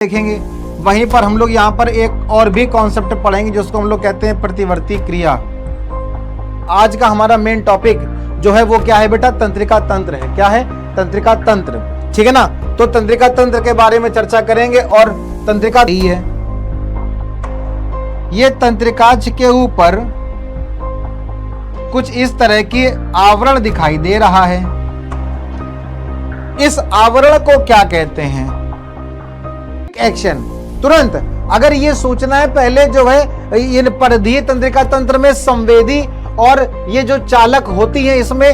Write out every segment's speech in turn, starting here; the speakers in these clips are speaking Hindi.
देखेंगे। वहीं पर हम लोग यहाँ पर एक और भी कॉन्सेप्ट पढ़ेंगे जिसको हम लोग कहते हैं प्रतिवर्ती क्रिया। आज का हमारा मेन टॉपिक जो है वो क्या है बेटा, तंत्रिका तंत्र है। क्या है? तंत्रिका तंत्र, ठीक है ना। तो तंत्रिका तंत्र के बारे में चर्चा करेंगे। और तंत्रिका यही है, ये तंत्रिकाज के ऊपर कुछ इस तरह की आवरण दिखाई दे रहा है। इस आवरण को क्या कहते हैं? एक्शन तुरंत अगर ये सोचना है पहले जो है इन परिधीय तंत्रिका तंत्र में संवेदी और ये जो चालक होती है इसमें।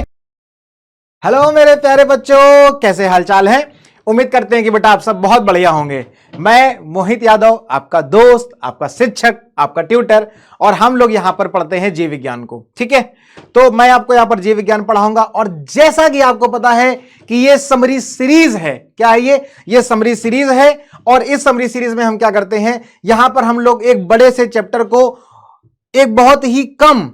हेलो मेरे प्यारे बच्चों, कैसे हालचाल है? उम्मीद करते हैं कि बेटा आप सब बहुत बढ़िया होंगे। मैं मोहित यादव, आपका दोस्त, आपका शिक्षक, आपका ट्यूटर, और हम लोग यहां पर पढ़ते हैं जीव विज्ञान को, ठीक है। तो मैं आपको यहां पर जीव विज्ञान पढ़ाऊंगा। और जैसा कि आपको पता है कि ये समरी सीरीज है। क्या है ये समरी सीरीज है। और इस समरी सीरीज में हम क्या करते हैं, यहां पर हम लोग एक बड़े से चैप्टर को एक बहुत ही कम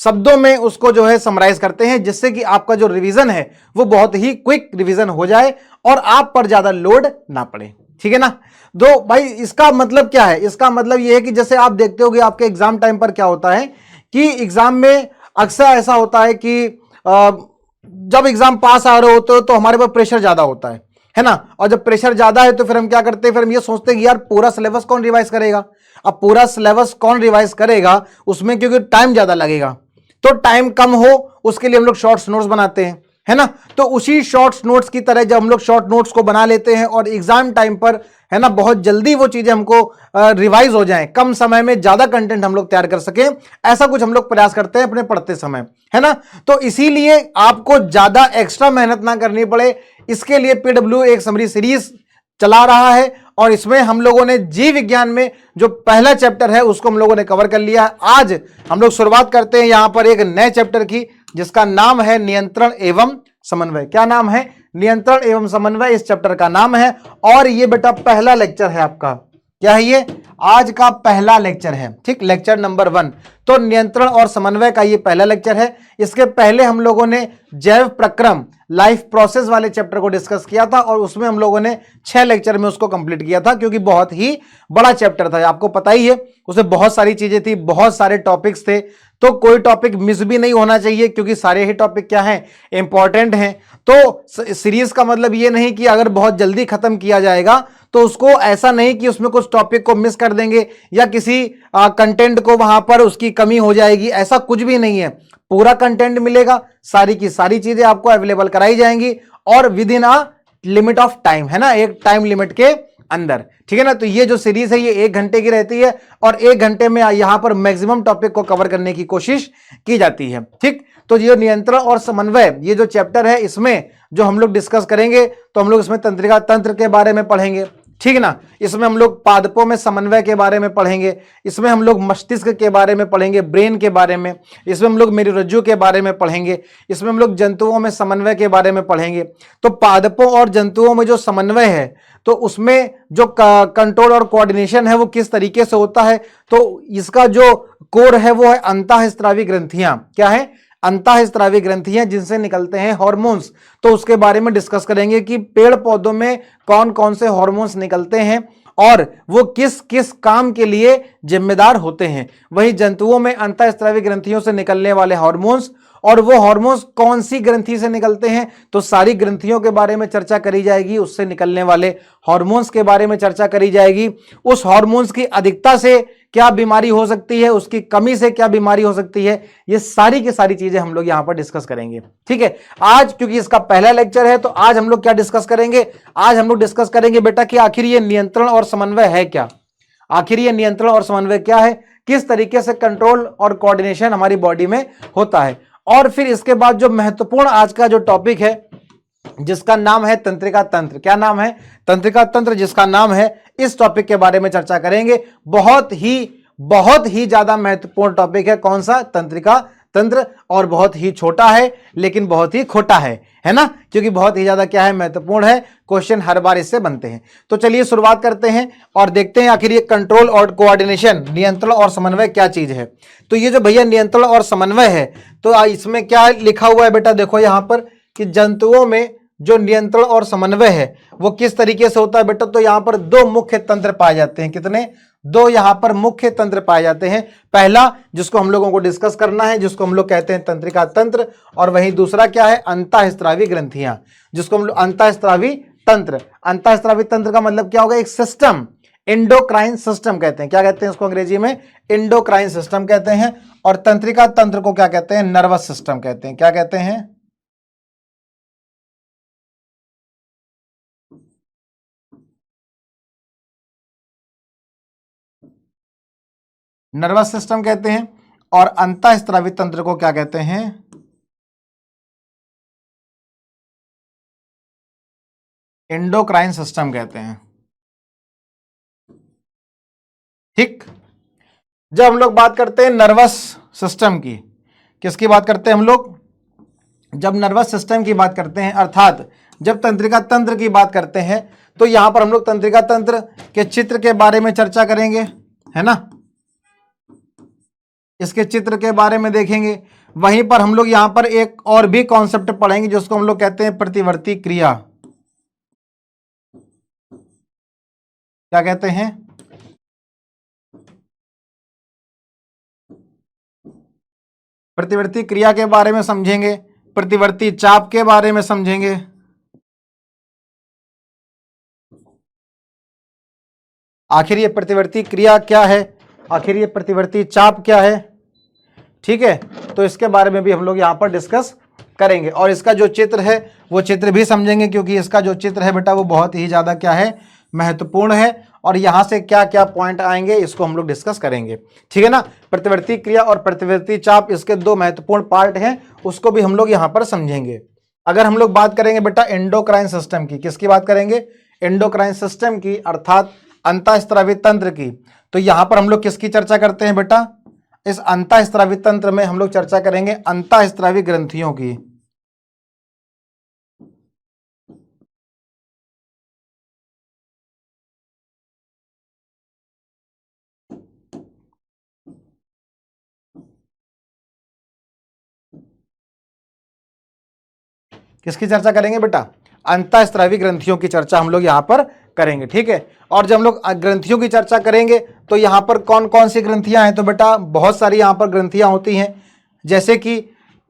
शब्दों में उसको जो है समराइज करते हैं, जिससे कि आपका जो रिवीजन है वो बहुत ही क्विक रिवीजन हो जाए और आप पर ज्यादा लोड ना पड़े, ठीक है ना। तो भाई इसका मतलब क्या है? इसका मतलब ये है कि जैसे आप देखते होगे आपके एग्जाम टाइम पर क्या होता है कि एग्जाम में अक्सर ऐसा होता है कि जब एग्जाम पास आ रहे होते हो तो हमारे पास प्रेशर ज्यादा होता है ना। और जब प्रेशर ज्यादा है तो फिर हम क्या करते हैं, फिर हम ये सोचते हैं कि यार पूरा सिलेबस कौन रिवाइज करेगा। अब पूरा सिलेबस कौन रिवाइज करेगा उसमें, क्योंकि टाइम ज्यादा लगेगा, तो टाइम कम हो उसके लिए हम लोग शॉर्ट्स नोट्स बनाते हैं, है ना। तो उसी शॉर्ट्स नोट्स की तरह जब हम लोग शॉर्ट नोट्स को बना लेते हैं और एग्जाम टाइम पर, है ना, बहुत जल्दी वो चीजें हमको रिवाइज हो जाएं, कम समय में ज्यादा कंटेंट हम लोग तैयार कर सकें, ऐसा कुछ हम लोग प्रयास करते हैं अपने पढ़ते समय, है ना। तो इसीलिए आपको ज्यादा एक्स्ट्रा मेहनत ना करनी पड़े, इसके लिए पीडब्ल्यू एक समरी सीरीज चला रहा है। और इसमें हम लोगों ने जीव विज्ञान में जो पहला चैप्टर है उसको हम लोगों ने कवर कर लिया। आज हम लोग शुरुआत करते हैं यहां पर एक नए चैप्टर की, जिसका नाम है नियंत्रण एवं समन्वय। क्या नाम है? नियंत्रण एवं समन्वय इस चैप्टर का नाम है। और ये बेटा पहला लेक्चर है आपका। क्या है ये? आज का पहला लेक्चर है, ठीक, लेक्चर नंबर 1। तो नियंत्रण और समन्वय का ये पहला लेक्चर है। इसके पहले हम लोगों ने जैव प्रक्रम, लाइफ प्रोसेस वाले चैप्टर को डिस्कस किया था और उसमें हम लोगों ने 6 लेक्चर में उसको कंप्लीट किया था, क्योंकि बहुत ही बड़ा चैप्टर था, आपको पता ही है। उसमें बहुत सारी चीजें थी, बहुत सारे टॉपिक्स थे, तो कोई टॉपिक मिस भी नहीं होना चाहिए, क्योंकि सारे ही टॉपिक क्या हैं, इंपॉर्टेंट हैं। तो सीरीज का मतलब ये नहीं कि अगर बहुत जल्दी खत्म किया जाएगा तो उसको ऐसा नहीं कि उसमें कुछ टॉपिक को मिस कर देंगे या किसी कंटेंट को वहां पर उसकी कमी हो जाएगी, ऐसा कुछ भी नहीं है। पूरा कंटेंट मिलेगा, सारी की सारी चीजें आपको अवेलेबल कराई जाएंगी और with in a limit of time, है ना, एक टाइम लिमिट के अंदर, ठीक है ना। तो ये जो सीरीज है ये 1 घंटे की रहती है और 1 घंटे में यहां पर मैक्सिमम टॉपिक को कवर करने की कोशिश की जाती है, ठीक। तो ये नियंत्रण और समन्वय ये जो चैप्टर है इसमें जो हम लोग डिस्कस करेंगे, तो हम लोग इसमें तंत्रिका तंत्र के बारे में पढ़ेंगे, ठीक है ना। इसमें हम लोग पादपों में समन्वय के बारे में पढ़ेंगे, इसमें हम लोग मस्तिष्क के बारे में पढ़ेंगे, ब्रेन के बारे में, इसमें हम लोग मेरुरज्जु के बारे में पढ़ेंगे, इसमें हम लोग जंतुओं में समन्वय के बारे में पढ़ेंगे। तो पादपों और जंतुओं में जो समन्वय है तो उसमें जो कंट्रोल और कोऑर्डिनेशन है वो किस तरीके से होता है, तो इसका जो कोर है वो है अंतःस्रावी ग्रंथियां। क्या है? अंतःस्रावी ग्रंथियां, जिनसे निकलते हैं हार्मोन्स। तो उसके बारे में डिस्कस करेंगे कि पेड़ पौधों में कौन कौन से हार्मोन्स निकलते हैं और वो किस किस काम के लिए जिम्मेदार होते हैं। वही जंतुओं में अंतःस्रावी ग्रंथियों से निकलने वाले हार्मोन्स, और वो हार्मोन्स कौन सी ग्रंथि से निकलते हैं, तो सारी ग्रंथियों के बारे में चर्चा करी जाएगी, उससे निकलने वाले हार्मोन्स के बारे में चर्चा करी जाएगी। उस हार्मोन्स की अधिकता से क्या बीमारी हो सकती है, उसकी कमी से क्या बीमारी हो सकती है, ये सारी की सारी चीजें हम लोग यहां पर डिस्कस करेंगे, ठीक है। आज क्योंकि इसका पहला लेक्चर है तो आज हम लोग क्या डिस्कस करेंगे, आज हम लोग डिस्कस करेंगे बेटा कि आखिर ये नियंत्रण और समन्वय है क्या। आखिर ये नियंत्रण और समन्वय क्या है, किस तरीके से कंट्रोल और कोऑर्डिनेशन हमारी बॉडी में होता है। और फिर इसके बाद जो महत्वपूर्ण आज का जो टॉपिक है जिसका नाम है तंत्रिका तंत्र। क्या नाम है? तंत्रिका तंत्र, जिसका नाम है, इस टॉपिक के बारे में चर्चा करेंगे। बहुत ही ज्यादा महत्वपूर्ण टॉपिक है। कौन सा? तंत्रिका तंत्र। और बहुत ही छोटा है लेकिन बहुत ही खोटा है ना, क्योंकि बहुत ही ज्यादा क्या है, महत्वपूर्ण है। क्वेश्चन हर बार इससे बनते हैं। तो चलिए शुरुआत करते हैं और देखते हैं आखिर ये कंट्रोल और कोऑर्डिनेशन, नियंत्रण और समन्वय क्या चीज है। तो ये जो भैया नियंत्रण और समन्वय है, तो इसमें क्या लिखा हुआ है बेटा, देखो यहां पर कि जंतुओं में जो नियंत्रण और समन्वय है वो किस तरीके से होता है बेटा, तो यहां पर दो मुख्य तंत्र पाए जाते हैं। कितने? दो यहां पर मुख्य तंत्र पाए जाते हैं। पहला जिसको हम लोगों को डिस्कस करना है, जिसको हम लोग कहते हैं तंत्रिका तंत्र, और वहीं दूसरा क्या है, अंतःस्रावी ग्रंथियां, जिसको हम लोग अंतःस्रावी तंत्र। अंतःस्रावी तंत्र का मतलब क्या होगा, एक सिस्टम, इंडोक्राइन सिस्टम कहते हैं। क्या कहते हैं इसको अंग्रेजी में? इंडोक्राइन सिस्टम कहते हैं। और तंत्रिका तंत्र को क्या कहते हैं? नर्वस सिस्टम कहते हैं। क्या कहते हैं? नर्वस सिस्टम कहते हैं। और अंतःस्रावी तंत्र को क्या कहते हैं? एंडोक्राइन सिस्टम कहते हैं। ठीक। जब हम लोग बात करते हैं नर्वस सिस्टम की, किसकी बात करते हैं हम लोग? जब नर्वस सिस्टम की बात करते हैं, अर्थात जब तंत्रिका तंत्र की बात करते हैं, तो यहां पर हम लोग तंत्रिका तंत्र के चित्र के बारे में चर्चा करेंगे, है ना, इसके चित्र के बारे में देखेंगे। वहीं पर हम लोग यहां पर एक और भी कॉन्सेप्ट पढ़ेंगे जिसको हम लोग कहते हैं प्रतिवर्ती क्रिया। क्या कहते हैं? प्रतिवर्ती क्रिया के बारे में समझेंगे, प्रतिवर्ती चाप के बारे में समझेंगे। आखिर ये प्रतिवर्ती क्रिया क्या है, आखिर ये प्रतिवर्ती चाप क्या है, ठीक है, तो इसके बारे में भी हम लोग यहां पर डिस्कस करेंगे। और इसका जो चित्र है वो चित्र भी समझेंगे, क्योंकि इसका जो चित्र है बेटा वो बहुत ही ज्यादा क्या है, महत्वपूर्ण है। और यहां से क्या क्या पॉइंट आएंगे इसको हम लोग डिस्कस करेंगे, ठीक है ना। प्रतिवर्ती क्रिया और प्रतिवर्ती चाप, इसके दो महत्वपूर्ण पार्ट हैं, उसको भी हम लोग यहां पर समझेंगे। अगर हम लोग बात करेंगे बेटा एंडोक्राइन सिस्टम की, किसकी बात करेंगे? एंडोक्राइन सिस्टम की, अर्थात अंतःस्रावी तंत्र की। तो यहां पर हम लोग किसकी चर्चा करते हैं बेटा? इस अंतःस्रावी तंत्र में हम लोग चर्चा करेंगे अंतःस्रावी ग्रंथियों की। किसकी चर्चा करेंगे बेटा? अंतःस्रावी ग्रंथियों की चर्चा हम लोग यहां पर करेंगे, ठीक है। और जब हम लोग ग्रंथियों की चर्चा करेंगे तो यहां पर कौन कौन सी ग्रंथियां हैं, तो बेटा बहुत सारी यहां पर ग्रंथियां होती हैं, जैसे कि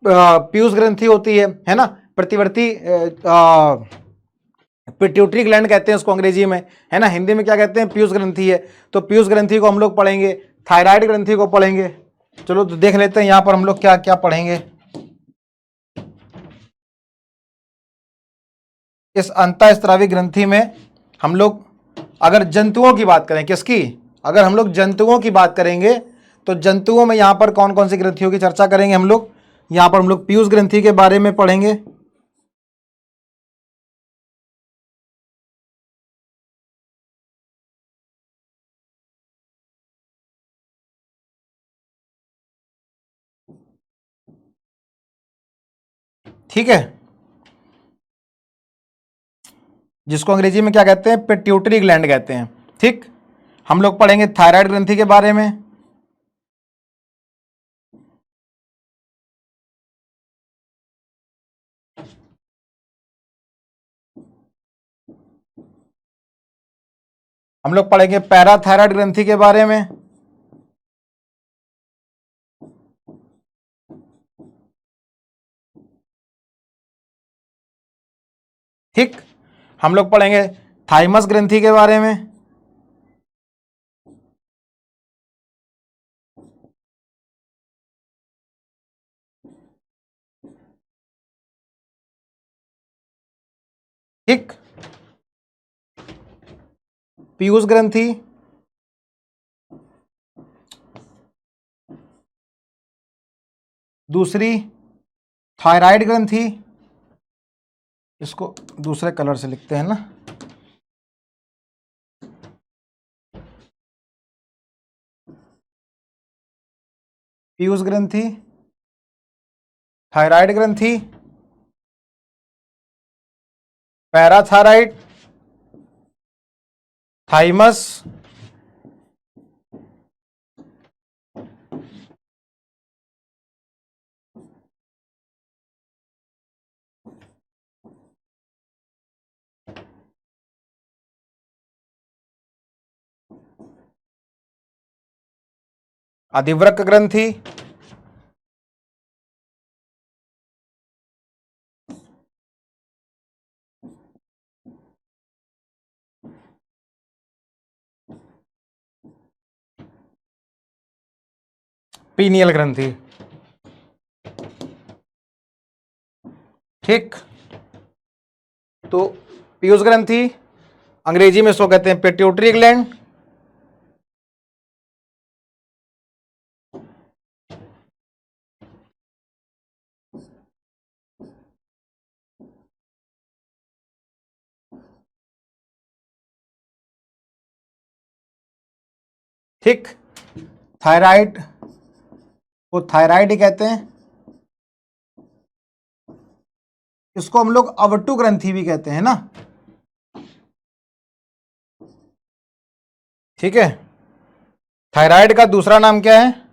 पीयूष ग्रंथि होती है ना, प्रतिवर्ती पिट्यूटरी ग्लैंड कहते हैं उसको अंग्रेजी में, है ना, हिंदी में क्या कहते हैं? पीयूष ग्रंथि है। तो पीयूष ग्रंथि को हम लोग पढ़ेंगे, थायराइड ग्रंथि को पढ़ेंगे। चलो तो देख लेते हैं यहां पर हम लोग क्या क्या पढ़ेंगे। इस अंतःस्रावी ग्रंथि में हम लोग अगर जंतुओं की बात करें, किसकी? अगर हम लोग जंतुओं की बात करेंगे तो जंतुओं में यहां पर कौन कौन सी ग्रंथियों की चर्चा करेंगे हम लोग? यहां पर हम लोग पीयूष ग्रंथि के बारे में पढ़ेंगे, ठीक है, जिसको अंग्रेजी में क्या कहते हैं? पिट्यूटरी ग्लैंड कहते हैं। ठीक। हम लोग पढ़ेंगे थायराइड ग्रंथि के बारे में, हम लोग पढ़ेंगे पैराथायराइड ग्रंथि के बारे में, ठीक। हम लोग पढ़ेंगे थाइमस ग्रंथि के बारे में, ठीक। पीयूष ग्रंथि, दूसरी थायराइड ग्रंथि, इसको दूसरे कलर से लिखते हैं ना, पीयूष ग्रंथि, थायराइड ग्रंथि, पैराथायराइड, थाइमस, अधिवृक्क ग्रंथि, पीनियल ग्रंथि। ठीक, तो पीयूष ग्रंथि अंग्रेजी में इसको कहते हैं पिट्यूटरी ग्लैंड। ठीक, थायराइड को थायराइड ही कहते हैं, इसको हम लोग अवटु ग्रंथि भी कहते हैं ना। ठीक है, थायराइड का दूसरा नाम क्या है?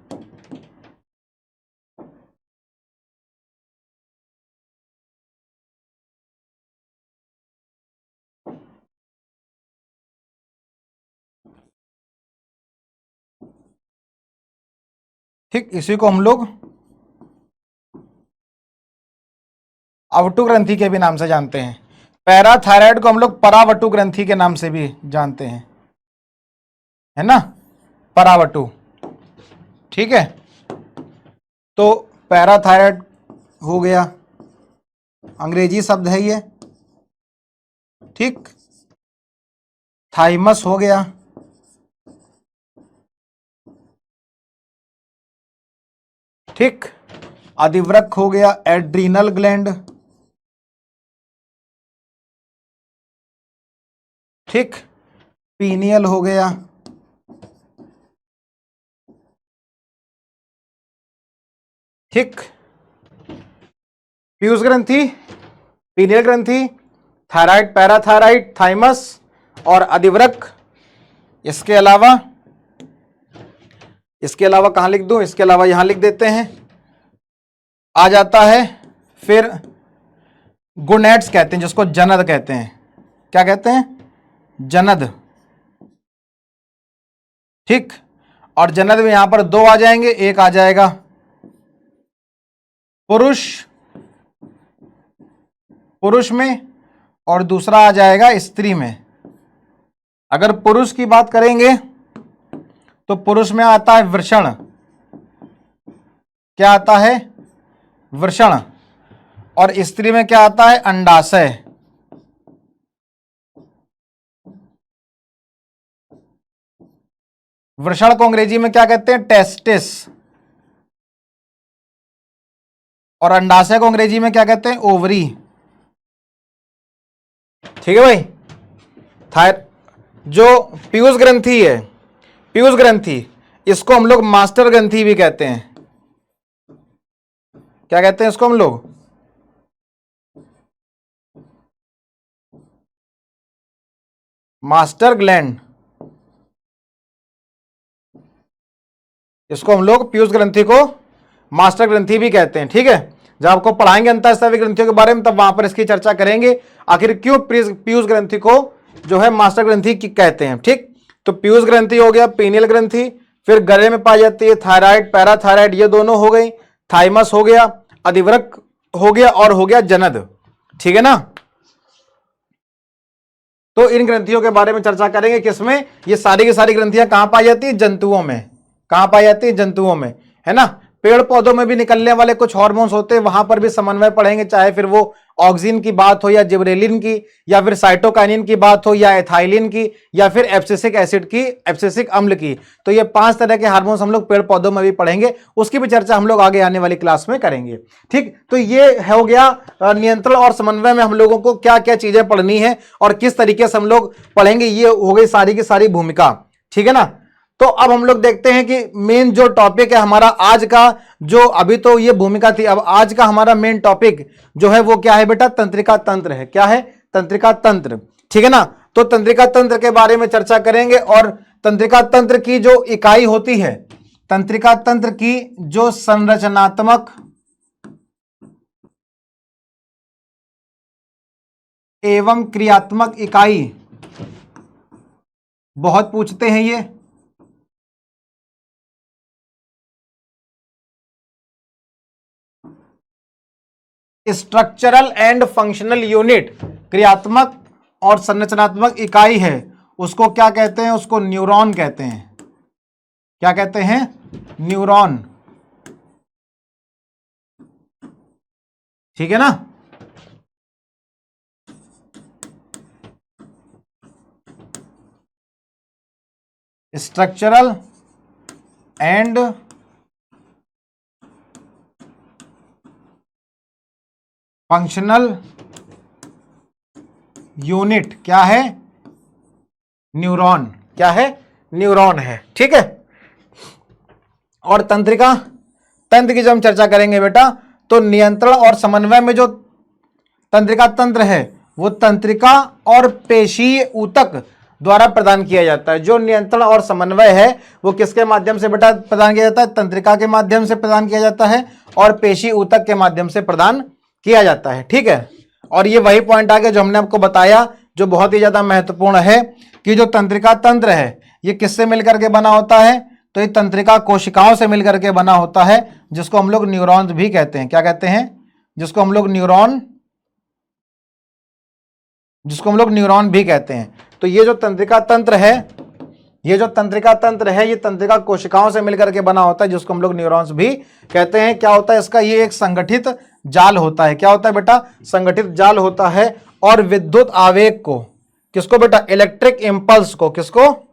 ठीक, इसी को हम लोग अवटु ग्रंथि के भी नाम से जानते हैं। पैराथायराइड को हम लोग परावटु ग्रंथि के नाम से भी जानते हैं, है ना, परावटु। ठीक है, तो पैराथायराइड हो गया, अंग्रेजी शब्द है ये। ठीक, थाइमस हो गया, ठीक, अधिवृक्क हो गया, एड्रीनल ग्लैंड। ठीक, पीनियल हो गया, ठीक, पीयूष ग्रंथि, पीनियल ग्रंथि, थायराइड, पैराथायराइड, थाइमस और अधिवृक्क। इसके अलावा कहां लिख दूं? इसके अलावा यहां लिख देते हैं। आ जाता है फिर गोनेड्स कहते हैं, जिसको जनद कहते हैं। क्या कहते हैं? जनद। ठीक, और जनद में यहां पर दो आ जाएंगे, एक आ जाएगा पुरुष में और दूसरा आ जाएगा स्त्री में। अगर पुरुष की बात करेंगे तो पुरुष में आता है वृषण। क्या आता है? वृषण। और स्त्री में क्या आता है? अंडाशय। वृषण को अंग्रेजी में क्या कहते हैं? टेस्टिस। और अंडाशय को अंग्रेजी में क्या कहते हैं? ओवरी। ठीक है भाई। जो पीयूष ग्रंथि है, पीयूष ग्रंथि, इसको हम लोग मास्टर ग्रंथि भी कहते हैं। क्या कहते हैं इसको हम लोग? Master gland. इसको हम लोग पीयूष ग्रंथि को मास्टर ग्रंथि भी कहते हैं। ठीक है, जब आपको पढ़ाएंगे अंतःस्रावी ग्रंथियों के बारे में तब वहां पर इसकी चर्चा करेंगे, आखिर क्यों पीयूष ग्रंथि को जो है मास्टर ग्रंथि कहते हैं। ठीक, तो पीयूष ग्रंथि हो गया, पीनियल ग्रंथि, फिर गले में पाई जाती है थायराइड, पैराथायराइड, ये दोनों हो गई, थाइमस हो गया, अधिवृक्क हो गया और हो गया जनद। ठीक है ना। तो इन ग्रंथियों के बारे में चर्चा करेंगे, किसमें? ये सारी की सारी ग्रंथियां कहां पाई जाती है? जंतुओं में। कहां पाई जाती है? जंतुओं में, है ना। पेड़ पौधों में भी निकलने वाले कुछ हार्मोन्स होते हैं, वहां पर भी समन्वय पढ़ेंगे, चाहे फिर वो ऑक्सिन की बात हो या जिबरेलिन की, या फिर साइटोकाइनिन की बात हो, या एथाइलिन की, या फिर एब्सिसिक एसिड की, एब्सिसिक अम्ल की। तो ये 5 तरह के हार्मोन्स हम लोग पेड़ पौधों में भी पढ़ेंगे, उसकी भी चर्चा हम लोग आगे आने वाली क्लास में करेंगे। ठीक, तो ये हो गया नियंत्रण और समन्वय में हम लोगों को क्या क्या चीजें पढ़नी है और किस तरीके से हम लोग पढ़ेंगे, ये हो गई सारी की सारी भूमिका। ठीक है ना। तो अब हम लोग देखते हैं कि मेन जो टॉपिक है हमारा आज का, जो अभी तो ये भूमिका थी, अब आज का हमारा मेन टॉपिक जो है वो क्या है बेटा? तंत्रिका तंत्र है। क्या है? तंत्रिका तंत्र। ठीक है ना। तो तंत्रिका तंत्र के बारे में चर्चा करेंगे, और तंत्रिका तंत्र की जो इकाई होती है, तंत्रिका तंत्र की जो संरचनात्मक एवं क्रियात्मक इकाई, बहुत पूछते हैं ये, स्ट्रक्चरल एंड फंक्शनल यूनिट, क्रियात्मक और संरचनात्मक इकाई है, उसको क्या कहते हैं? उसको न्यूरॉन कहते हैं। क्या कहते हैं? न्यूरॉन। ठीक है ना? स्ट्रक्चरल एंड फंक्शनल यूनिट क्या है? न्यूरॉन। क्या है? न्यूरॉन है। ठीक है। और तंत्रिका, तंत्र की जब हम चर्चा करेंगे बेटा, तो नियंत्रण और समन्वय में जो तंत्रिका तंत्र है वो तंत्रिका और पेशीय ऊतक द्वारा प्रदान किया जाता है। जो नियंत्रण और समन्वय है वो किसके माध्यम से बेटा प्रदान किया जाता है? तंत्रिका के माध्यम से प्रदान किया जाता है और पेशी ऊतक के माध्यम से प्रदान किया जाता है। ठीक है। और ये वही पॉइंट आ गया जो हमने आपको बताया, जो बहुत ही ज्यादा महत्वपूर्ण है कि जो तंत्रिका तंत्र है ये किससे मिलकर के बना होता है? तो ये तंत्रिका कोशिकाओं से मिलकर के बना होता है, जिसको हम लोग न्यूरॉन्स भी कहते हैं। क्या कहते हैं? जिसको हम लोग न्यूरॉन भी कहते हैं। तो ये जो तंत्रिका तंत्र है, ये तंत्रिका कोशिकाओं से मिलकर के बना होता है, जिसको हम लोग न्यूरॉन्स भी कहते हैं। क्या होता है इसका? ये एक संगठित जाल होता है। क्या होता है बेटा? संगठित जाल होता है। और विद्युत आवेग को, किसको बेटा? इलेक्ट्रिक इंपल्स को, किसको?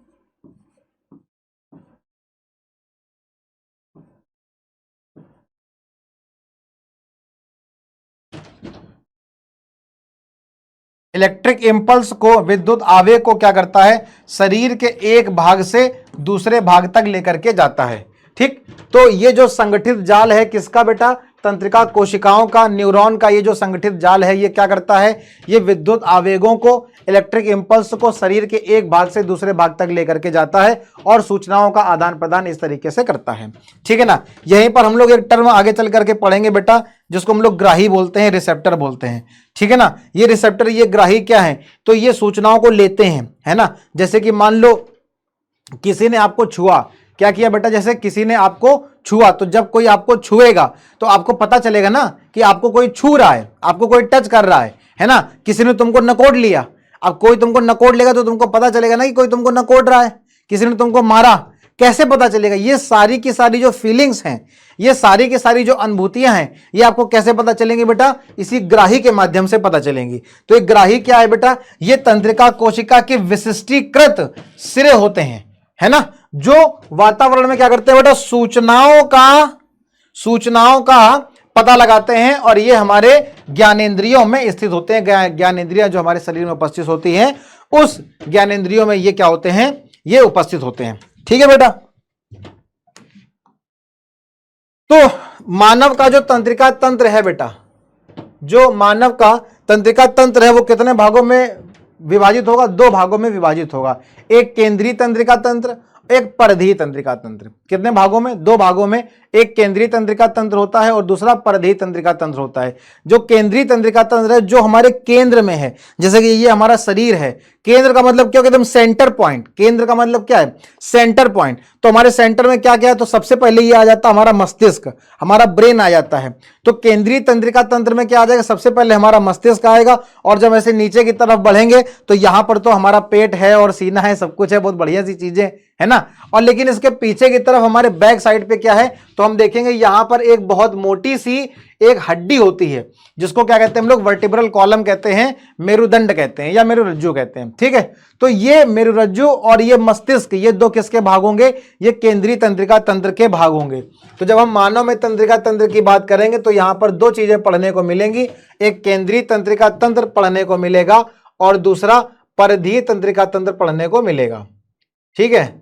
इलेक्ट्रिक इंपल्स को, विद्युत आवेग को क्या करता है? शरीर के एक भाग से दूसरे भाग तक लेकर के जाता है। ठीक। तो ये जो संगठित जाल है किसका बेटा? तंत्रिका कोशिकाओं का, न्यूरॉन का। ये जो संगठित जाल है ये क्या करता है? ये विद्युत आवेगों को, इलेक्ट्रिक इंपल्स को शरीर के एक भाग से दूसरे भाग तक लेकर के जाता है और सूचनाओं का आदान प्रदान इस तरीके से करता है। ठीक है ना? यहीं पर हम लोग एक टर्म आगे चल करके पढ़ेंगे बेटा, जिसको हम लोग ग्राही बोलते हैं, रिसेप्टर बोलते हैं। ठीक है ना? ये रिसेप्टर, ये ग्राही क्या है? तो ये सूचनाओं को लेते हैं, है ना? जैसे कि मान लो किसी ने आपको छुआ, क्या किया बेटा? जैसे किसी ने आपको छुआ, तो जब कोई आपको छुएगा तो आपको पता चलेगा ना कि आपको कोई छू रहा है, आपको कोई टच कर रहा है ना? किसी ने तुमको नकोड़ लिया, अब कोई तुमको नकोड़ लेगा तो तुमको पता चलेगा ना कि कोई तुमको नकोड़ रहा है। किसी ने तुमको मारा, कैसे पता चलेगा? ये सारी की सारी जो फीलिंग्स हैं, ये सारी की सारी जो अनुभूतियां हैं, ये आपको कैसे पता चलेंगी बेटा? इसी ग्राही के माध्यम से पता चलेंगी। तो ये ग्राही क्या है बेटा? ये तंत्रिका कोशिका के विशिष्टीकृत सिरे होते हैं, है ना? जो वातावरण में क्या करते हैं बेटा? सूचनाओं का पता लगाते हैं। और ये हमारे ज्ञानेंद्रियों में स्थित होते हैं। ज्ञानेंद्रियां जो हमारे शरीर में उपस्थित होती हैं, उस ज्ञानेंद्रियों में ये क्या होते हैं? ये उपस्थित होते हैं। ठीक है बेटा? तो मानव का जो तंत्रिका तंत्र है बेटा, जो मानव का तंत्रिका तंत्र है वो कितने भागों में विभाजित होगा? 2 भागों में विभाजित होगा। एक केंद्रीय तंत्रिका तंत्र, एक परिधीय तंत्रिका तंत्र। कितने भागों में? 2 भागों में। एक केंद्रीय तंत्रिका तंत्र होता है और दूसरा परिधीय तंत्रिका तंत्र होता है। जो केंद्रीय तंत्रिका तंत्र है, जो हमारे केंद्र में है, जैसे कि ये हमारा शरीर है। केंद्र का मतलब क्या? एकदम सेंटर पॉइंट। केंद्र का मतलब क्या है? Centre point. तो हमारे सेंटर में क्या क्या है? तो सबसे पहले ये आ जाता है हमारा मस्तिष्क, हमारा ब्रेन आ जाता है। तो केंद्रीय तंत्रिका तंत्र में क्या आ जाएगा? सबसे पहले हमारा मस्तिष्क आएगा। और जब ऐसे नीचे की तरफ बढ़ेंगे तो यहां पर तो हमारा पेट है और सीना है, सब कुछ है, बहुत बढ़िया सी चीजें, है ना? और लेकिन इसके पीछे की तरफ हमारे बैक साइड पे क्या है? तो हम देखेंगे यहां पर एक बहुत मोटी सी एक हड्डी होती है, जिसको क्या कहते हैं हम लोग? वर्टिब्रल कॉलम कहते हैं, मेरुदंड कहते हैं या मेरुरज्जु कहते हैं। ठीक है? तो ये मेरुरज्जु और ये मस्तिष्क, ये 2 किसके भाग होंगे? ये केंद्रीय तंत्रिका तंत्र के भाग होंगे। तो जब हम मानव में तंत्रिका तंत्र की बात करेंगे तो यहां पर 2 चीजें पढ़ने को मिलेंगी। एक केंद्रीय तंत्रिका तंत्र पढ़ने को मिलेगा और दूसरा परिधीय तंत्रिका तंत्र पढ़ने को मिलेगा। ठीक है?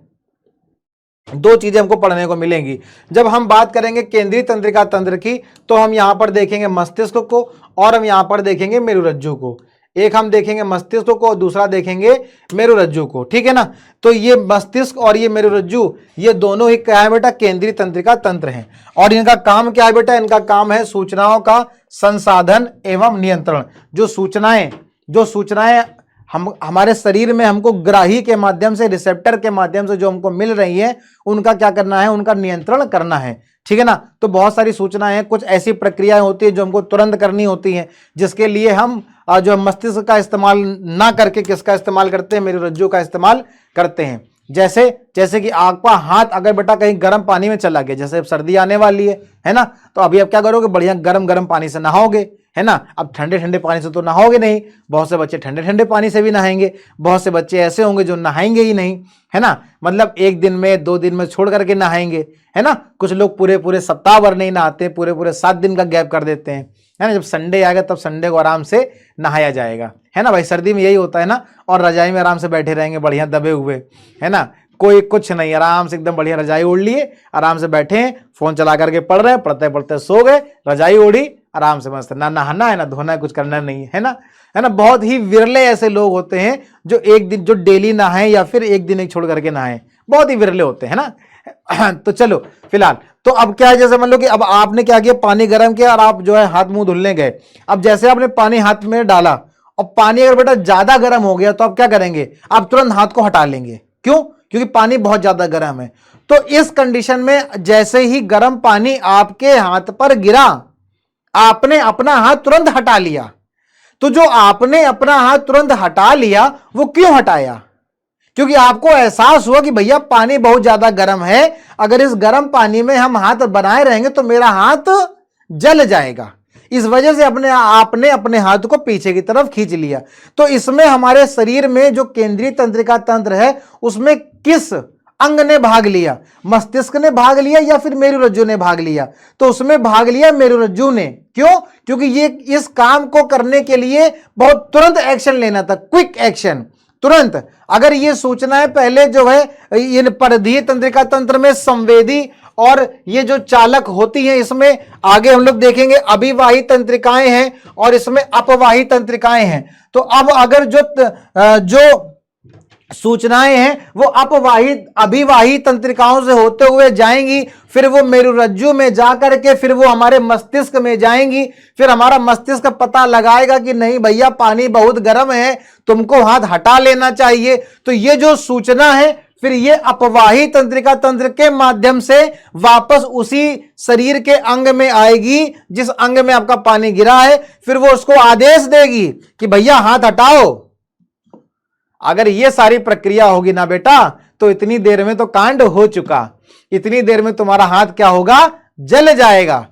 2 चीजें हमको पढ़ने को मिलेंगी। जब हम बात करेंगे केंद्रीय तंत्रिका तंत्र की, तो हम यहां पर देखेंगे मस्तिष्क को और हम यहां पर देखेंगे मेरुरज्जु को। एक हम देखेंगे मस्तिष्क को और दूसरा देखेंगे मेरुरज्जु को। ठीक है ना? तो ये मस्तिष्क और ये मेरुरज्जु, ये दोनों ही क्या है बेटा? केंद्रीय तंत्रिका तंत्र हैं। और इनका काम क्या है बेटा? इनका काम है सूचनाओं का संसाधन एवं नियंत्रण। जो सूचनाएं हम हमारे शरीर में हमको ग्राही के माध्यम से, रिसेप्टर के माध्यम से जो हमको मिल रही है, उनका क्या करना है, उनका नियंत्रण करना है। ठीक है ना। तो बहुत सारी सूचनाएं, कुछ ऐसी प्रक्रियाएं होती है जो हमको तुरंत करनी होती हैं, जिसके लिए हम जो मस्तिष्क का इस्तेमाल ना करके किसका इस्तेमाल करते हैं, मेरुरज्जु का इस्तेमाल करते हैं। जैसे कि आपका हाथ अगर बेटा कहीं गर्म पानी में चला गया, जैसे अब सर्दी आने वाली है ना, तो अभी आप क्या करोगे, बढ़िया गर्म गर्म पानी से नहाओगे, है ना। अब ठंडे ठंडे पानी से तो नहाओगे नहीं, बहुत से बच्चे ठंडे ठंडे पानी से भी नहाएंगे, बहुत से बच्चे ऐसे होंगे जो नहाएंगे ही नहीं, है ना। मतलब 1 दिन में 2 दिन में छोड़ करके नहाएंगे, है ना। कुछ लोग पूरे पूरे सप्ताह भर नहीं नहाते, पूरे पूरे 7 दिन का गैप कर देते हैं, है ना। जब संडे आएगा तब संडे को आराम से नहाया जाएगा, है ना भाई। सर्दी में यही होता है ना, और रजाई में आराम से बैठे रहेंगे बढ़िया दबे हुए, है ना। कोई कुछ नहीं, आराम से एकदम बढ़िया रजाई ओढ़ लिए, आराम से बैठे हैं, फोन चला करके पढ़ रहे हैं, पढ़ते पढ़ते सो गए, रजाई ओढ़ी, आराम से मस्त, ना नहाना है ना धोना है, कुछ करना नहीं है ना, है ना। बहुत ही विरले ऐसे लोग होते हैं जो एक दिन, जो डेली नहाए या फिर एक दिन एक छोड़ करके नहाए, बहुत ही विरले होते हैं ना। तो चलो फिलहाल तो अब क्या है, जैसे मान लो कि अब आपने क्या किया, पानी गर्म किया और आप जो है हाथ मुंह धुलने गए। अब जैसे आपने पानी हाथ में डाला और पानी अगर बेटा ज्यादा गर्म हो गया तो आप क्या करेंगे, आप तुरंत हाथ को हटा लेंगे। क्यों? क्योंकि पानी बहुत ज्यादा गर्म है। तो इस कंडीशन में जैसे ही गर्म पानी आपके हाथ पर गिरा, आपने अपना हाथ तुरंत हटा लिया। तो जो आपने अपना हाथ तुरंत हटा लिया, वो क्यों हटाया? क्योंकि आपको एहसास हुआ कि भैया पानी बहुत ज्यादा गर्म है, अगर इस गर्म पानी में हम हाथ बनाए रहेंगे तो मेरा हाथ जल जाएगा। इस वजह से आपने अपने हाथ को पीछे की तरफ खींच लिया। तो इसमें हमारे शरीर में जो केंद्रीय तंत्रिका तंत्र है, उसमें किस अंग ने भाग लिया? मस्तिष्क ने भाग लिया या फिर मेरुरज्जु ने भाग लिया? तो उसमें भाग लिया मेरुरज्जु ने। क्यों? क्योंकि ये इस काम को करने के लिए बहुत तुरंत एक्शन लेना था, क्विक एक्शन, तुरंत। अगर ये सूचनाएं पहले जो है इन परिधीय तंत्रिका तंत्र में संवेदी और ये जो चालक होती हैं, इसमें आगे हम लोग देखेंगे अभिवाही तंत्रिकाएं हैं और इसमें अपवाही तंत्रिकाएं हैं। तो अब अगर जो सूचनाएं हैं वो अभिवाही तंत्रिकाओं से होते हुए जाएंगी, फिर वो मेरुरज्जु में जाकर के फिर वो हमारे मस्तिष्क में जाएंगी, फिर हमारा मस्तिष्क पता लगाएगा कि नहीं भैया पानी बहुत गर्म है, तुमको हाथ हटा लेना चाहिए। तो ये जो सूचना है फिर ये अपवाही तंत्रिका तंत्र के माध्यम से वापस उसी शरीर के अंग में आएगी जिस अंग में आपका पानी गिरा है। फिर वो उसको आदेश देगी कि भैया हाथ हटाओ। अगर ये सारी प्रक्रिया होगी ना बेटा, तो इतनी देर में तो कांड हो चुका, इतनी देर में तुम्हारा हाथ क्या होगा, जल जाएगा।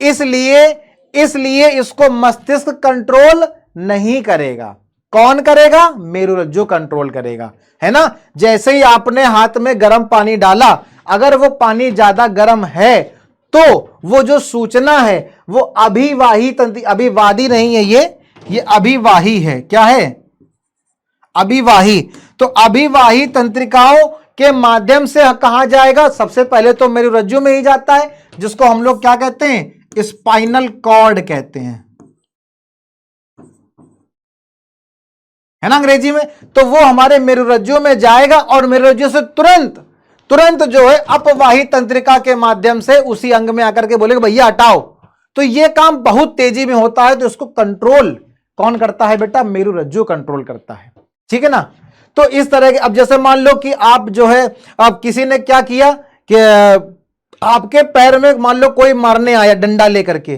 इसलिए इसको मस्तिष्क कंट्रोल नहीं करेगा। कौन करेगा? मेरुरज्जु कंट्रोल करेगा, है ना। जैसे ही आपने हाथ में गर्म पानी डाला, अगर वो पानी ज्यादा गर्म है तो वो जो सूचना है वो अभिवाही तंत्र, अभिवादी नहीं है, ये अभिवाही है। क्या है? अभिवाही। तो अभिवाही तंत्रिकाओं के माध्यम से कहा जाएगा, सबसे पहले तो मेरुरज्जु में ही जाता है, जिसको हम लोग क्या कहते हैं, स्पाइनल कॉर्ड कहते हैं, है ना अंग्रेजी में। तो वो हमारे मेरुरज्जु में जाएगा और मेरुरज्जु से तुरंत जो है अपवाही तंत्रिका के माध्यम से उसी अंग में आकर के बोलेगा भैया हटाओ। तो ये काम बहुत तेजी में होता है। तो इसको कंट्रोल कौन करता है बेटा? मेरुरज्जु कंट्रोल करता है, ठीक है ना। तो इस तरह के, अब जैसे मान लो कि आप जो है, अब किसी ने क्या किया कि आपके पैर में मान लो कोई मारने आया डंडा लेकर के,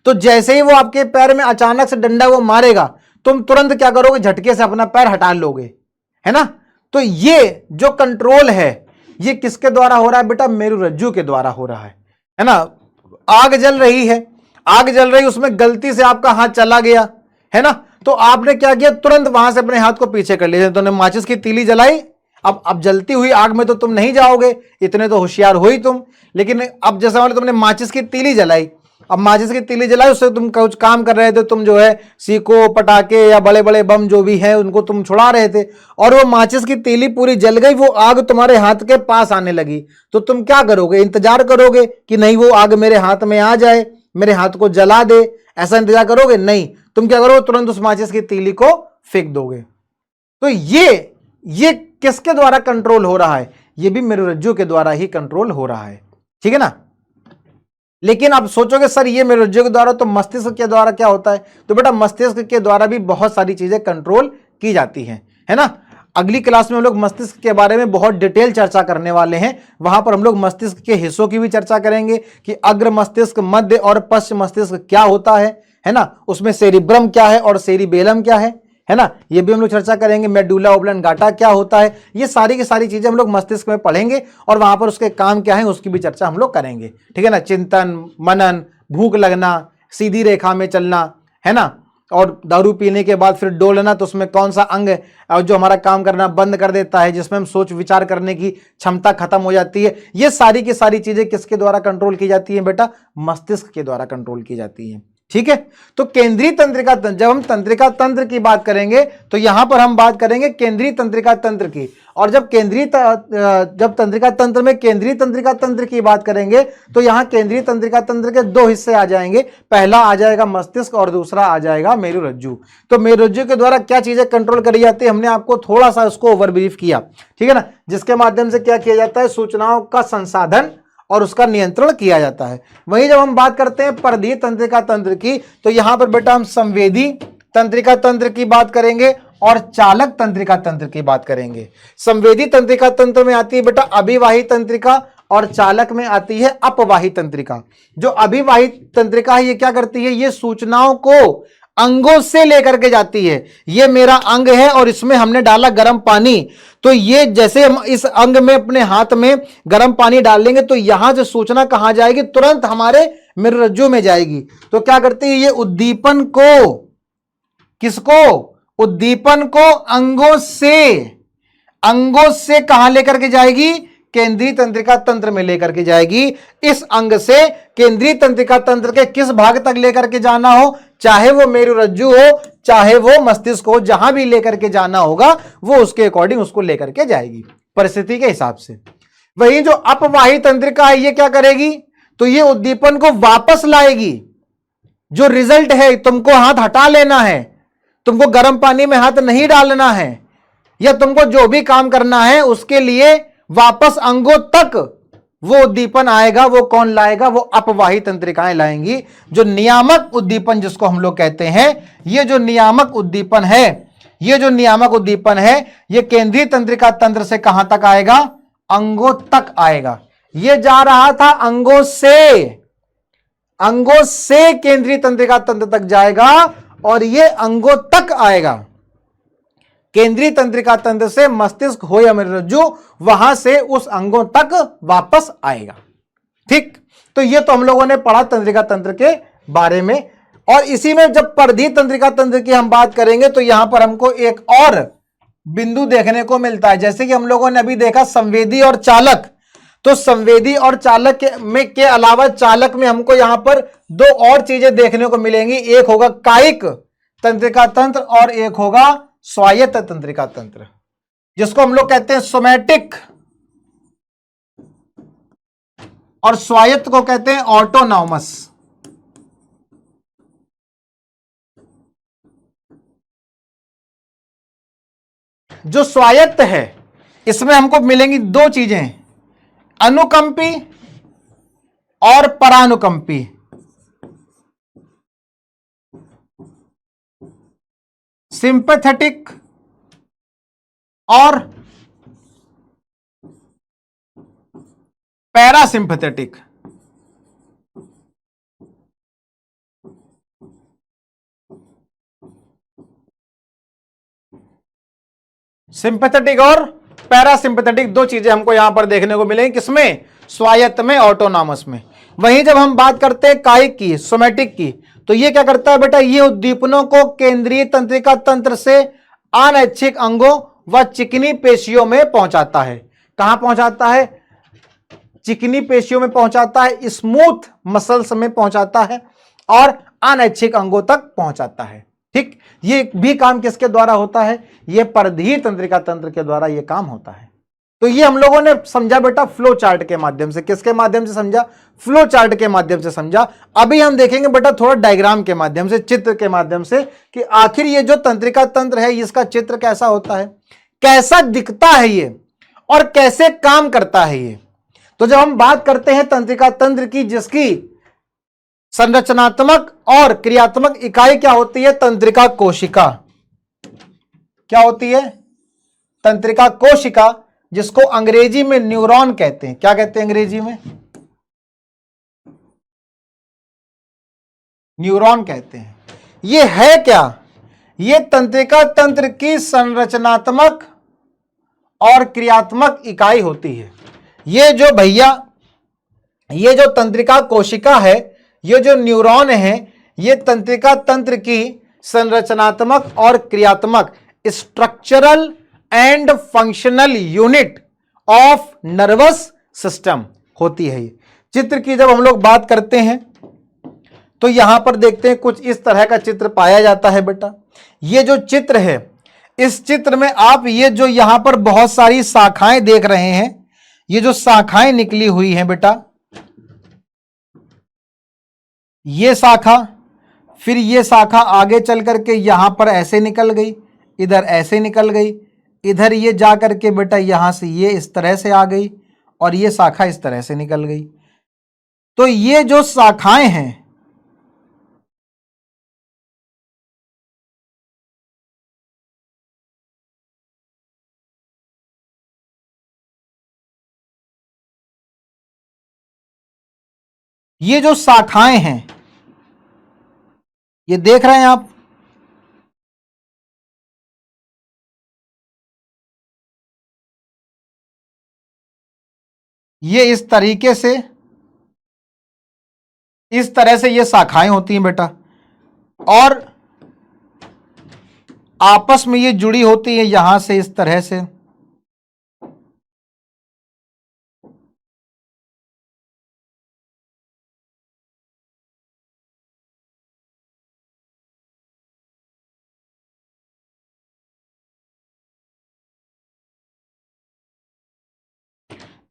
तो जैसे ही वो आपके पैर में अचानक से डंडा वो मारेगा, तुम तुरंत क्या करोगे, झटके से अपना पैर हटा लोगे, है ना। तो ये जो कंट्रोल है ये किसके द्वारा हो रहा है बेटा? मेरुरज्जु के द्वारा हो रहा है ना। आग जल रही है, आग जल रही, उसमें गलती से आपका हाथ चला गया, है ना। तो आपने क्या किया, तुरंत वहां से अपने हाथ को पीछे कर लिया। तुमने माचिस की तीली जलाई, अब जलती हुई आग में तो तुम नहीं जाओगे, इतने तो होशियार हो ही तुम। लेकिन अब जैसे मान लो तुमने माचिस की तीली जलाई, अब माचिस की तीली जलाई, उससे तुम कुछ काम कर रहे थे, तुम जो है सीको, पटाखे या बड़े बड़े बम जो भी है उनको तुम छुड़ा रहे थे, और वो माचिस की तीली पूरी जल गई, वो आग तुम्हारे हाथ के पास आने लगी। तो तुम क्या करोगे? इंतजार करोगे कि नहीं वो आग मेरे हाथ में आ जाए, मेरे हाथ को जला दे, ऐसा इंतजार करोगे? नहीं, तुम क्या करोगे, तुरंत उस माचिस की तीली को फेंक दोगे। तो ये किसके द्वारा कंट्रोल हो रहा है? ये भी मेरुरज्जु के द्वारा ही कंट्रोल हो रहा है, ठीक है ना। लेकिन आप सोचोगे सर ये मेरुरज्जु के द्वारा, तो मस्तिष्क के द्वारा क्या होता है? तो बेटा मस्तिष्क के द्वारा भी बहुत सारी चीजें कंट्रोल की जाती है ना। अगली क्लास में हम लोग मस्तिष्क के बारे में बहुत डिटेल चर्चा करने वाले हैं। वहां पर हम लोग मस्तिष्क के हिस्सों की भी चर्चा करेंगे कि अग्र मस्तिष्क, मध्य और पश्च मस्तिष्क क्या होता है ना। उसमें सेरिब्रम क्या है और सेरिबेलम क्या है ना, ये भी हम लोग चर्चा करेंगे। मेडुला ओब्लंगाटा क्या होता है, ये सारी की सारी चीजें हम लोग मस्तिष्क में पढ़ेंगे और वहां पर उसके काम क्या है उसकी भी चर्चा हम लोग करेंगे, ठीक है ना। चिंतन, मनन, भूख लगना, सीधी रेखा में चलना, है ना, और दारू पीने के बाद फिर डोलना, तो उसमें कौन सा अंग जो हमारा काम करना बंद कर देता है, जिसमें हम सोच विचार करने की क्षमता खत्म हो जाती है। ये सारी की सारी चीजें किसके द्वारा कंट्रोल की जाती है बेटा, मस्तिष्क के द्वारा कंट्रोल की जाती है, ठीक है। तो केंद्रीय तंत्रिका तंत्र, जब हम तंत्रिका तंत्र की बात करेंगे तो यहां पर हम बात करेंगे केंद्रीय तंत्रिका तंत्र की। और जब तंत्रिका तंत्र में केंद्रीय तंत्रिका तंत्र की बात करेंगे तो यहां केंद्रीय तंत्रिका तंत्र के दो हिस्से आ जाएंगे। पहला आ जाएगा मस्तिष्क और दूसरा आ जाएगा मेरुरज्जु। तो मेरुरज्जु के द्वारा क्या चीजें कंट्रोल करी जाती है, हमने आपको थोड़ा सा उसको ओवरब्रीफ किया, ठीक है ना, जिसके माध्यम से क्या किया जाता है, सूचनाओं का संसाधन और उसका नियंत्रण किया जाता है। वहीं जब हम बात करते हैं परिधीय तंत्रिका तंत्र की, तो यहां पर बेटा हम संवेदी तंत्रिका तंत्र की बात करेंगे और चालक तंत्रिका तंत्र की बात करेंगे। संवेदी तंत्रिका तंत्र में आती है बेटा अभिवाही तंत्रिका और चालक में आती है अपवाही तंत्रिका। जो अभिवाही तंत्रिका है ये क्या करती है, ये सूचनाओं को अंगों से लेकर के जाती है। ये मेरा अंग है और इसमें हमने डाला गर्म पानी, तो ये जैसे हम इस अंग में अपने हाथ में गर्म पानी डाल लेंगे तो यहां से सूचना कहां जाएगी, तुरंत हमारे मेरुरज्जु में जाएगी। तो क्या करती है, ये उद्दीपन को, किसको, उद्दीपन को अंगों से कहां लेकर के जाएगी, केंद्रीय तंत्रिका तंत्र में लेकर के जाएगी। इस अंग से केंद्रीय तंत्रिका तंत्र के किस भाग तक लेकर के जाना हो, चाहे वो मेरुरज्जु हो चाहे वो मस्तिष्क हो, जहां भी लेकर के जाना होगा वो उसके अकॉर्डिंग उसको लेकर के जाएगी परिस्थिति के हिसाब से। वहीं जो अपवाही तंत्रिका है ये क्या करेगी, तो ये उद्दीपन को वापस लाएगी। जो रिजल्ट है, तुमको हाथ हटा लेना है, तुमको गर्म पानी में हाथ नहीं डालना है, या तुमको जो भी काम करना है उसके लिए वापस अंगों तक वो उद्दीपन आएगा। वो कौन लाएगा, वो अपवाही तंत्रिकाएं लाएंगी। जो नियामक उद्दीपन जिसको हम लोग कहते हैं, ये जो नियामक उद्दीपन है, ये केंद्रीय तंत्रिका तंत्र से कहां तक आएगा, अंगों तक आएगा। ये जा रहा था अंगों से केंद्रीय तंत्रिका तंत्र तक जाएगा और ये अंगों तक आएगा। केंद्रीय तंत्रिका तंत्र से मस्तिष्क हो या मेरुरज्जु, वहां से उस अंगों तक वापस आएगा, ठीक। तो ये तो हम लोगों ने पढ़ा तंत्रिका तंत्र के बारे में। और इसी में जब परिधीय तंत्रिका तंत्र की हम बात करेंगे तो यहां पर हमको एक और बिंदु देखने को मिलता है। जैसे कि हम लोगों ने अभी देखा संवेदी और चालक, तो संवेदी और चालक के अलावा चालक में हमको यहां पर दो और चीजें देखने को मिलेंगी। एक होगा कायिक तंत्रिका तंत्र और एक होगा स्वायत्त तंत्रिका तंत्र, जिसको हम लोग कहते हैं सोमैटिक, और स्वायत्त को कहते हैं ऑटोनॉमस। जो स्वायत्त है इसमें हमको मिलेंगी दो चीजें, अनुकंपी और परानुकंपी। सिंपैथेटिक और पैरासिम्पैथेटिक। सिंपैथेटिक और पैरासिम्पैथेटिक दो चीजें हमको यहां पर देखने को मिलेंगी, किसमें, स्वायत्त में, ऑटोनॉमस में। वहीं जब हम बात करते हैं कायिक की, सोमैटिक की, तो ये क्या करता है बेटा, ये उद्दीपनों को केंद्रीय तंत्रिका तंत्र से अनैच्छिक अंगों व चिकनी पेशियों में पहुंचाता है। कहां पहुंचाता है, चिकनी पेशियों में पहुंचाता है, स्मूथ मसल्स में पहुंचाता है और अनैच्छिक अंगों तक पहुंचाता है, ठीक। ये भी काम किसके द्वारा होता है, ये परिधीय तंत्रिका तंत्र के द्वारा ये काम होता है। तो ये हम लोगों ने समझा बेटा फ्लो चार्ट के माध्यम से। किसके माध्यम से समझा, फ्लो चार्ट के माध्यम से समझा। अभी हम देखेंगे बेटा थोड़ा डायग्राम के माध्यम से, चित्र के माध्यम से, कि आखिर ये जो तंत्रिका तंत्र है इसका चित्र कैसा होता है, कैसा दिखता है ये और कैसे काम करता है ये। तो जब हम बात करते हैं तंत्रिका तंत्र की, जिसकी संरचनात्मक और क्रियात्मक इकाई क्या होती है, तंत्रिका कोशिका। क्या होती है? तंत्रिका कोशिका, जिसको अंग्रेजी में न्यूरॉन कहते हैं। क्या कहते हैं अंग्रेजी में? न्यूरॉन कहते हैं। ये है क्या? ये तंत्रिका तंत्र की संरचनात्मक और क्रियात्मक इकाई होती है। ये जो भैया, ये जो तंत्रिका कोशिका है, ये जो न्यूरॉन है, ये तंत्रिका तंत्र की संरचनात्मक और क्रियात्मक structural and functional unit of nervous system होती है। ये चित्र की जब हम लोग बात करते हैं तो यहां पर देखते हैं कुछ इस तरह का चित्र पाया जाता है बेटा। ये जो चित्र है, इस चित्र में आप ये जो यहां पर बहुत सारी शाखाएं देख रहे हैं, ये जो शाखाएं निकली हुई हैं बेटा, ये शाखा, फिर ये शाखा आगे चल करके यहां पर ऐसे निकल गई, इधर ऐसे निकल गई, इधर ये जा करके बेटा यहां से ये इस तरह से आ गई, और ये शाखा इस तरह से निकल गई। तो ये जो शाखाएं हैं, ये जो शाखाएं हैं, ये देख रहे हैं आप, ये इस तरीके से, इस तरह से ये शाखाएं होती हैं बेटा, और आपस में ये जुड़ी होती है यहां से इस तरह से।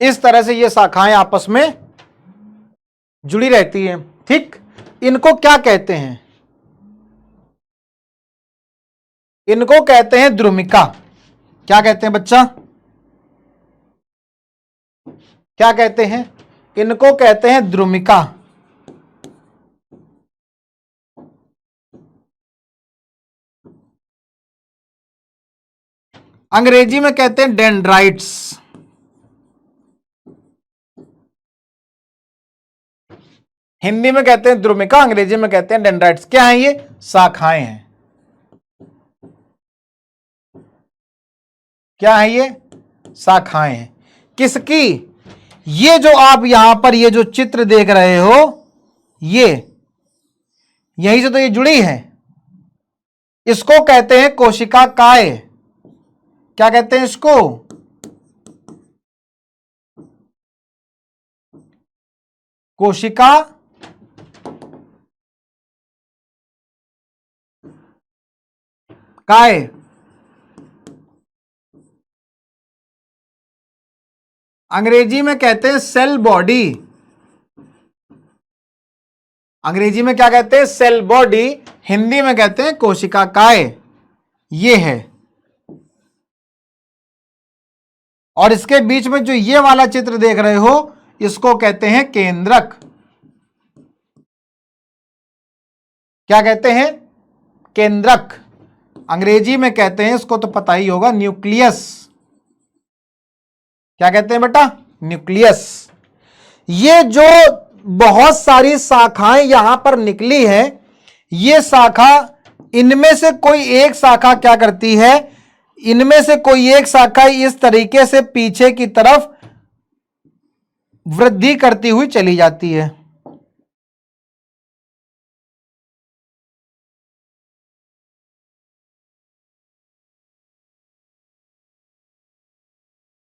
इस तरह से ये शाखाएं आपस में जुड़ी रहती हैं। ठीक, इनको क्या कहते हैं? इनको कहते हैं द्रुमिका। क्या कहते हैं बच्चा? क्या कहते हैं? इनको कहते हैं द्रुमिका। अंग्रेजी में कहते हैं डेंड्राइट्स। हिंदी में कहते हैं द्रुमिका, अंग्रेजी में कहते हैं डेंड्राइट्स। क्या है ये? शाखाएं हैं। क्या है ये? शाखाएं हैं। किसकी? ये जो आप यहां पर ये जो चित्र देख रहे हो, ये यहीं से तो ये जुड़ी है। इसको कहते हैं कोशिका काय। क्या कहते हैं इसको? कोशिका काय। अंग्रेजी में कहते हैं सेल बॉडी। अंग्रेजी में क्या कहते हैं? Cell body. हिंदी में कहते हैं कोशिका काय। ये है। और इसके बीच में जो ये वाला चित्र देख रहे हो, इसको कहते हैं केंद्रक। क्या कहते हैं? केंद्रक। अंग्रेजी में कहते हैं, इसको तो पता ही होगा, न्यूक्लियस। क्या कहते हैं बेटा? न्यूक्लियस। ये जो बहुत सारी शाखाएं यहां पर निकली है, ये शाखा, इनमें से कोई एक शाखा क्या करती है? इनमें से कोई एक शाखा इस तरीके से पीछे की तरफ वृद्धि करती हुई चली जाती है।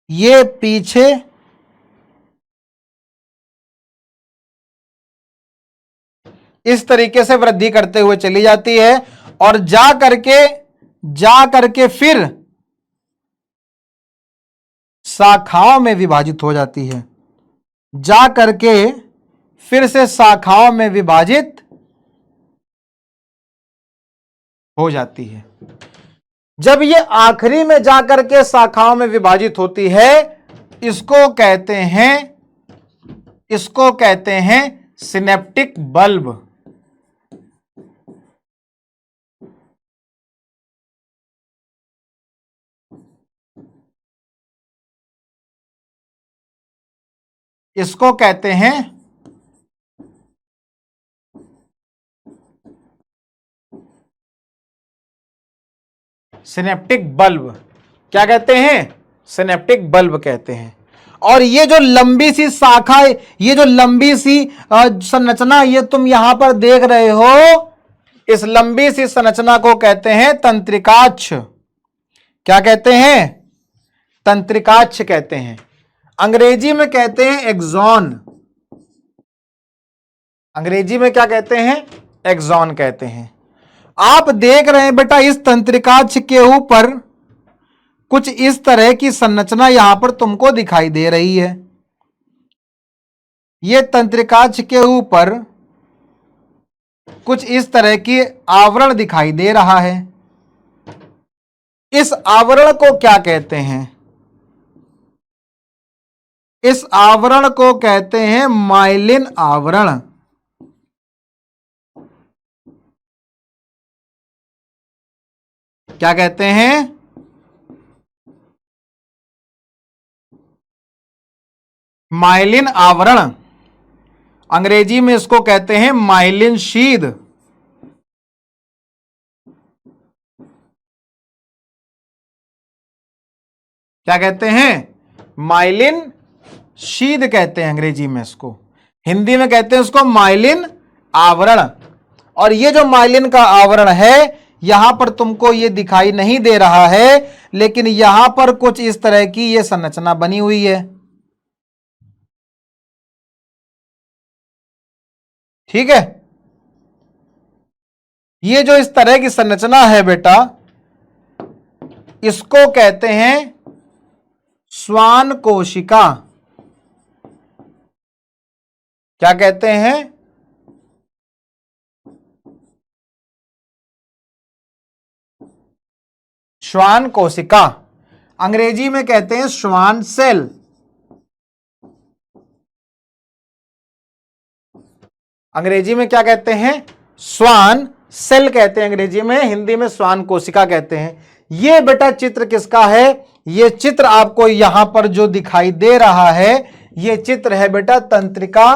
ये पीछे इस तरीके से वृद्धि करते हुए चली जाती है, और जा करके फिर शाखाओं में विभाजित हो जाती है। जा करके फिर से शाखाओं में विभाजित हो जाती है। जब ये आखिरी में जाकर के शाखाओं में विभाजित होती है, इसको कहते हैं सिनेप्टिक बल्ब। इसको कहते हैं सिनेप्टिक बल्ब। क्या कहते हैं? सिनेप्टिक बल्ब कहते हैं। और ये जो लंबी सी शाखा, ये जो लंबी सी संरचना ये तुम यहां पर देख रहे हो, इस लंबी सी संरचना को कहते हैं तंत्रिकाक्ष। क्या कहते हैं? तंत्रिकाक्ष कहते हैं। अंग्रेजी में कहते हैं एक्सॉन। अंग्रेजी में क्या कहते हैं? एक्सॉन कहते हैं। आप देख रहे हैं बेटा इस तंत्रिकाक्ष के ऊपर कुछ इस तरह की संरचना यहां पर तुमको दिखाई दे रही है। यह तंत्रिकाक्ष के ऊपर कुछ इस तरह की आवरण दिखाई दे रहा है। इस आवरण को क्या कहते हैं? इस आवरण को कहते हैं माइलिन आवरण। क्या कहते हैं? माइलिन आवरण। अंग्रेजी में इसको कहते हैं माइलिन शीद। क्या कहते हैं? माइलिन शीद कहते हैं अंग्रेजी में इसको। हिंदी में कहते हैं उसको माइलिन आवरण। और ये जो माइलिन का आवरण है यहां पर तुमको ये दिखाई नहीं दे रहा है, लेकिन यहां पर कुछ इस तरह की ये संरचना बनी हुई है। ठीक है। ये जो इस तरह की संरचना है बेटा, इसको कहते हैं श्वान कोशिका। क्या कहते हैं? श्वान कोशिका। अंग्रेजी में कहते हैं श्वान सेल। अंग्रेजी में क्या कहते हैं? श्वान सेल कहते हैं अंग्रेजी में, हिंदी में श्वान कोशिका कहते हैं। यह बेटा चित्र किसका है? यह चित्र आपको यहां पर जो दिखाई दे रहा है, यह चित्र है बेटा तंत्रिका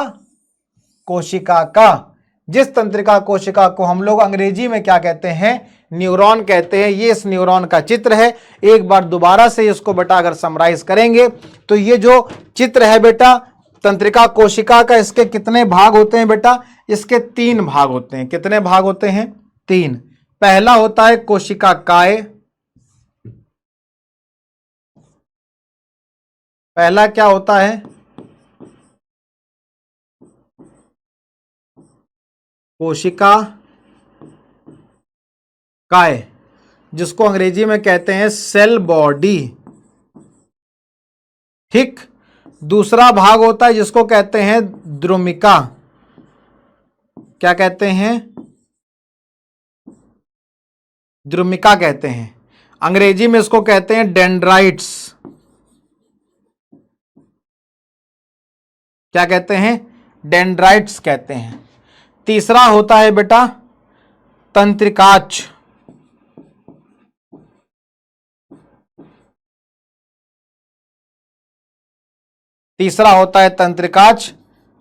कोशिका का। जिस तंत्रिका कोशिका को हम लोग अंग्रेजी में क्या कहते हैं? न्यूरॉन कहते हैं। ये इस न्यूरॉन का चित्र है। एक बार दोबारा से इसको बेटा अगर समराइज करेंगे तो ये जो चित्र है बेटा तंत्रिका कोशिका का, इसके कितने भाग होते हैं बेटा? इसके 3 भाग होते हैं। कितने भाग होते हैं? 3। पहला होता है कोशिका काय। पहला क्या होता है? कोशिका काय, जिसको अंग्रेजी में कहते हैं सेल बॉडी। ठीक। दूसरा भाग होता है जिसको कहते हैं द्रुमिका। क्या कहते हैं? द्रुमिका कहते हैं। अंग्रेजी में इसको कहते हैं डेंड्राइट्स। क्या कहते हैं? डेंड्राइट्स कहते हैं। तीसरा होता है बेटा तंत्रिकाक्ष। तीसरा होता है तंत्रिकाक्ष,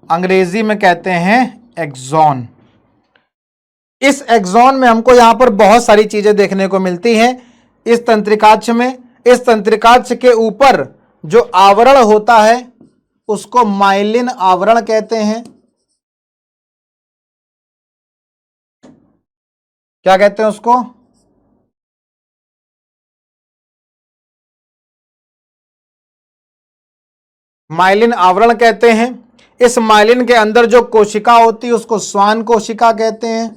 अंग्रेजी में कहते हैं एक्सॉन। इस एक्सॉन में हमको यहां पर बहुत सारी चीजें देखने को मिलती हैं। इस तंत्रिकाक्ष में, इस तंत्रिकाक्ष के ऊपर जो आवरण होता है उसको माइलिन आवरण कहते हैं। क्या कहते हैं उसको? माइलिन आवरण कहते हैं। इस माइलिन के अंदर जो कोशिका होती है उसको श्वान कोशिका कहते हैं।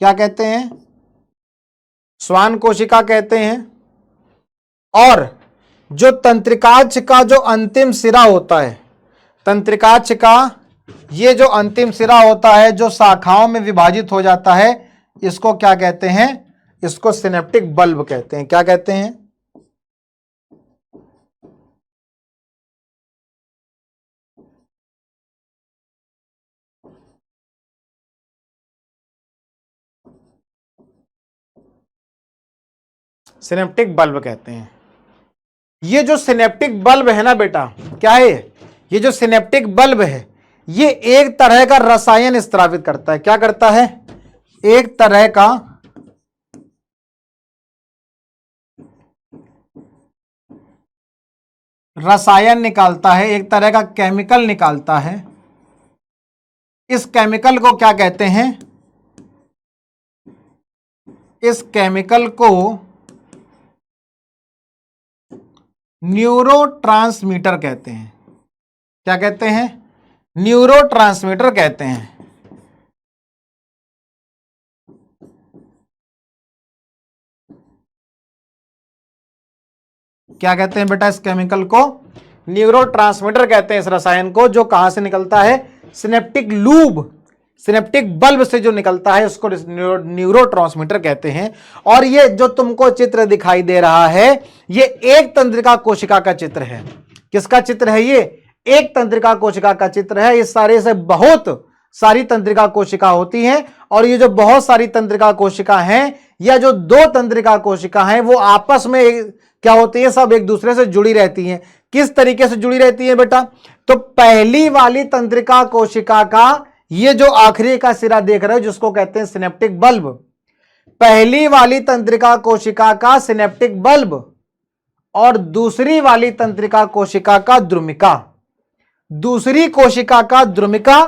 क्या कहते हैं? श्वान कोशिका कहते हैं। और जो तंत्रिकाक्ष का जो अंतिम सिरा होता है, तंत्रिकाक्ष का ये जो अंतिम सिरा होता है जो शाखाओं में विभाजित हो जाता है, इसको क्या कहते हैं? इसको सिनेप्टिक बल्ब कहते हैं। क्या कहते हैं? सिनेप्टिक बल्ब कहते हैं। ये जो सिनेप्टिक बल्ब है ना बेटा, क्या है ये जो सिनेप्टिक बल्ब है, ये एक तरह का रसायन स्रावित करता है। क्या करता है? एक तरह का रसायन निकालता है, एक तरह का केमिकल निकालता है। इस केमिकल को क्या कहते हैं? इस केमिकल को न्यूरोट्रांसमीटर कहते हैं। क्या कहते हैं? न्यूरोट्रांसमीटर कहते हैं। क्या कहते हैं बेटा? इस केमिकल को न्यूरोट्रांसमीटर कहते हैं, इस रसायन को, जो कहां से निकलता है? सिनेप्टिक लूब, सिनेप्टिक बल्ब से जो निकलता है उसको न्यूरोट्रांसमीटर कहते हैं। और ये जो तुमको चित्र दिखाई दे रहा है, ये एक तंत्रिका कोशिका का चित्र है। किसका चित्र है ये? एक तंत्रिका कोशिका का चित्र है। इस सारे से बहुत सारी तंत्रिका कोशिका होती हैं, और ये जो बहुत सारी तंत्रिका कोशिका हैं, या जो दो तंत्रिका कोशिका हैं, वो आपस में क्या होती है? सब एक दूसरे से जुड़ी रहती हैं। किस तरीके से जुड़ी रहती है बेटा? तो पहली वाली तंत्रिका कोशिका का ये जो आखिरी का सिरा देख रहे हो, जिसको कहते हैं सिनेप्टिक बल्ब, पहली वाली तंत्रिका कोशिका का सिनेप्टिक बल्ब और दूसरी वाली तंत्रिका कोशिका का द्रुमिका, दूसरी कोशिका का द्रुमिका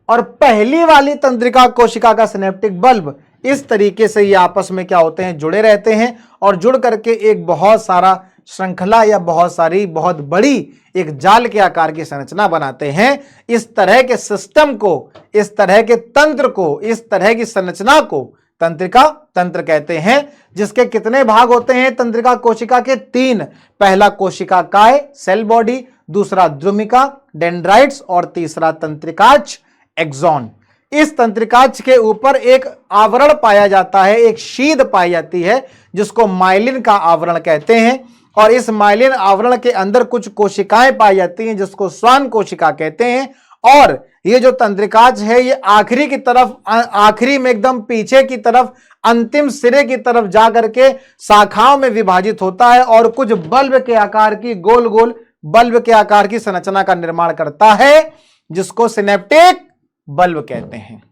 और पहली वाली तंत्रिका कोशिका का सिनेप्टिक बल्ब, इस तरीके से ये आपस में क्या होते हैं? जुड़े रहते हैं, और जुड़ करके एक बहुत सारा श्रृंखला या बहुत बड़ी एक जाल के आकार की संरचना बनाते हैं। इस तरह के सिस्टम को, इस तरह के तंत्र को, इस तरह की संरचना को तंत्रिका तंत्र कहते हैं। जिसके कितने भाग होते हैं तंत्रिका कोशिका के? 3। पहला कोशिका काय, सेल बॉडी, दूसरा द्रुमिका, डेंड्राइट्स, और तीसरा तंत्रिकाच, एक्सॉन। इस तंत्रिकाच के ऊपर एक आवरण पाया जाता है, एक शीद पाई जाती है, जिसको माइलिन का आवरण कहते हैं। और इस माइलिन आवरण के अंदर कुछ कोशिकाएं पाई जाती हैं, जिसको श्वान कोशिका कहते हैं। और ये जो तंत्रिकाच है, ये आखिरी की तरफ, आखिरी में एकदम पीछे की तरफ, अंतिम सिरे की तरफ जाकर के शाखाओं में विभाजित होता है, और कुछ बल्ब के आकार की, गोल गोल बल्ब के आकार की संरचना का निर्माण करता है, जिसको सिनेप्टिक बल्ब कहते हैं।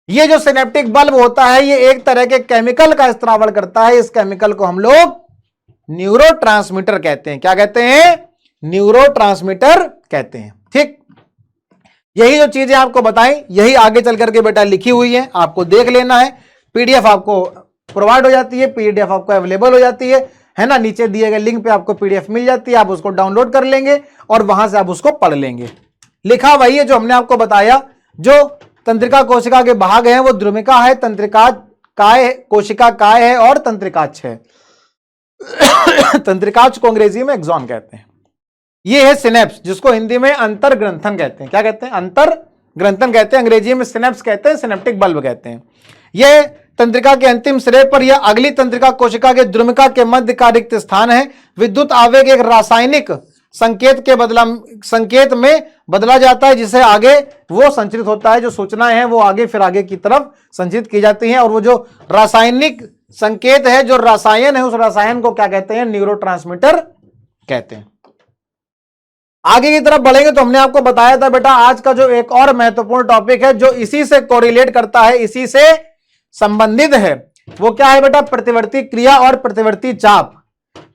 ये जो सिनेप्टिक बल्ब होता है, ये एक तरह के केमिकल का स्त्रावण करता है। इस केमिकल को हम लोग न्यूरोट्रांसमीटर कहते हैं। क्या कहते हैं? न्यूरोट्रांसमीटर कहते हैं। ठीक, यही जो चीजें आपको बताई, यही आगे चल करके बेटा लिखी हुई है, आपको देख लेना है। पीडीएफ आपको प्रोवाइड हो जाती है, पीडीएफ आपको अवेलेबल हो जाती है ना। नीचे दिए गए लिंक पे आपको पीडीएफ मिल जाती है, आप उसको डाउनलोड कर लेंगे और वहां से आप उसको पढ़ लेंगे। लिखा वही है जो हमने आपको बताया। जो तंत्रिका कोशिका के भाग हैं वो द्रुमिका है, तंत्रिका काय, कोशिका काय है, और तंत्रिकाच है। तंत्रिकाच को अंग्रेजी में एक्सॉन कहते हैं। ये है सिनेप्स, जिसको हिंदी में अंतर ग्रंथन कहते हैं। क्या कहते हैं? अंतर ग्रंथन कहते हैं, अंग्रेजी में सिनेप्स कहते हैं, सिनेप्टिक बल्ब कहते हैं। यह तंत्रिका के अंतिम सिरे पर या अगली तंत्रिका कोशिका के द्रुमिका के मध्य का रिक्त स्थान है। विद्युत आवेग एक रासायनिक संकेत में बदला जाता है, जिसे आगे वो संचरित होता है। जो सूचनाएं हैं वो आगे फिर आगे की तरफ संचरित की जाती हैं, और वो जो रासायनिक संकेत है, जो रसायन है, उस रसायन को क्या कहते हैं? न्यूरोट्रांसमीटर कहते हैं। आगे की तरफ बढ़ेंगे तो हमने आपको बताया था बेटा, आज का जो एक और महत्वपूर्ण टॉपिक है, जो इसी से कोरिलेट करता है, इसी से संबंधित है, वो क्या है बेटा? प्रतिवर्ती क्रिया और प्रतिवर्ती चाप।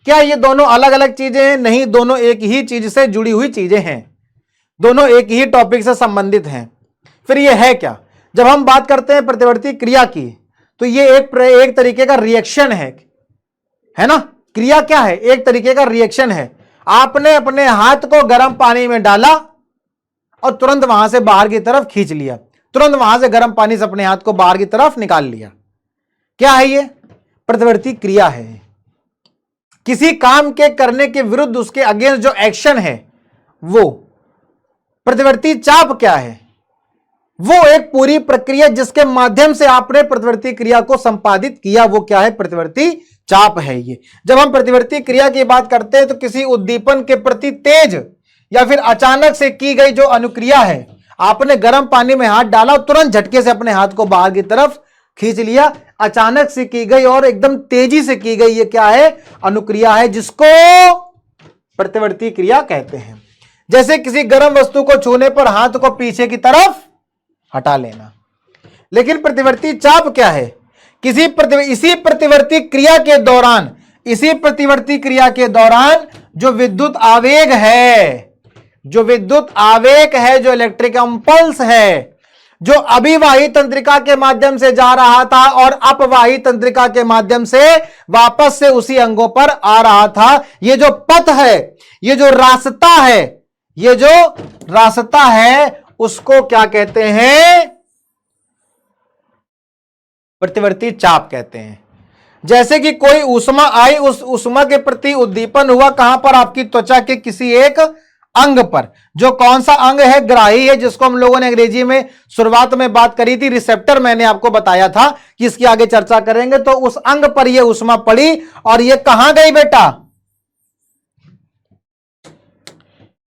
क्या ये दोनों अलग अलग चीजें हैं? नहीं, दोनों एक ही चीज से जुड़ी हुई चीजें हैं, दोनों एक ही टॉपिक से संबंधित हैं। फिर ये है क्या? जब हम बात करते हैं प्रतिवर्ती क्रिया की, तो ये एक तरीके का रिएक्शन है ना। क्रिया क्या है? एक तरीके का रिएक्शन है। आपने अपने हाथ को गर्म पानी में डाला और तुरंत वहां से बाहर की तरफ खींच लिया, तुरंत वहां से गर्म पानी से अपने हाथ को बाहर की तरफ निकाल लिया। क्या है ये? प्रतिवर्ती क्रिया है। किसी काम के करने के विरुद्ध, उसके अगेंस्ट जो एक्शन है वो। प्रतिवर्ती चाप क्या है? वो एक पूरी प्रक्रिया जिसके माध्यम से आपने प्रतिवर्ती क्रिया को संपादित किया, वो क्या है? प्रतिवर्ती चाप है ये। जब हम प्रतिवर्ती क्रिया की बात करते हैं तो किसी उद्दीपन के प्रति तेज या फिर अचानक से की गई जो अनुक्रिया है, आपने गर्म पानी में हाथ डाला और तुरंत झटके से अपने हाथ को बाहर की तरफ खींच लिया, अचानक से की गई और एकदम तेजी से की गई, ये क्या है? अनुक्रिया है, जिसको प्रतिवर्ती क्रिया कहते हैं। जैसे किसी गर्म वस्तु को छूने पर हाथ को पीछे की तरफ हटा लेना। लेकिन प्रतिवर्ती चाप क्या है? इसी प्रतिवर्ती क्रिया के दौरान जो विद्युत आवेग है, जो इलेक्ट्रिक इंपल्स है, जो अभिवाही तंत्रिका के माध्यम से जा रहा था और अपवाही तंत्रिका के माध्यम से वापस से उसी अंगों पर आ रहा था, ये जो पथ है, ये जो रास्ता है, उसको क्या कहते हैं? प्रतिवर्ती चाप कहते हैं। जैसे कि कोई ऊष्मा आई, उस ऊष्मा के प्रति उद्दीपन हुआ, कहां पर? आपकी त्वचा के किसी एक अंग पर। जो कौन सा अंग है? ग्राही है, जिसको हम लोगों ने अंग्रेजी में शुरुआत में बात करी थी, रिसेप्टर मैंने आपको बताया था कि इसकी आगे चर्चा करेंगे। तो उस अंग पर यह ऊष्मा पड़ी और यह कहां गई बेटा?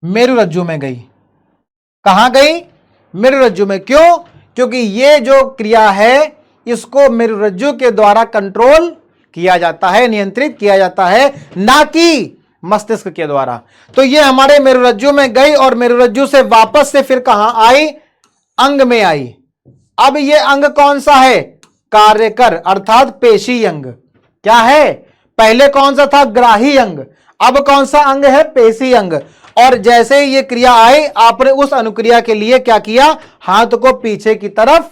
मेरुरज्जु में गई। कहां गई? मेरुरज्जु में। क्यों? क्योंकि यह जो क्रिया है इसको मेरुरज्जु के द्वारा कंट्रोल किया जाता है, नियंत्रित किया जाता है, ना कि मस्तिष्क के द्वारा। तो ये हमारे मेरुरज्जु में गई और मेरुरज्जु से वापस से फिर कहां आई? अंग में आई। अब ये अंग कौन सा है? कार्यकर अर्थात पेशी अंग। क्या है? पहले कौन सा था? ग्राही अंग। अब कौन सा अंग है? पेशी अंग। और जैसे ही ये क्रिया आई, आपने उस अनुक्रिया के लिए क्या किया? हाथ को पीछे की तरफ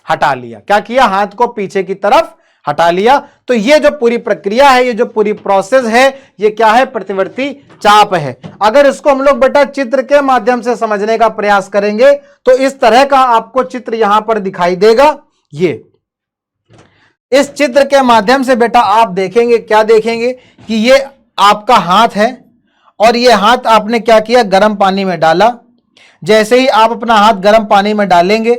हटा लिया। क्या किया? हाथ को पीछे की तरफ हटा लिया। तो ये जो पूरी प्रक्रिया है, ये जो पूरी प्रोसेस है, ये क्या है? प्रतिवर्ती चाप है। अगर इसको हम लोग बेटा चित्र के माध्यम से समझने का प्रयास करेंगे तो इस तरह का आपको चित्र यहां पर दिखाई देगा। ये इस चित्र के माध्यम से बेटा आप देखेंगे, क्या देखेंगे कि ये आपका हाथ है और ये हाथ आपने क्या किया? गर्म पानी में डाला। जैसे ही आप अपना हाथ गर्म पानी में डालेंगे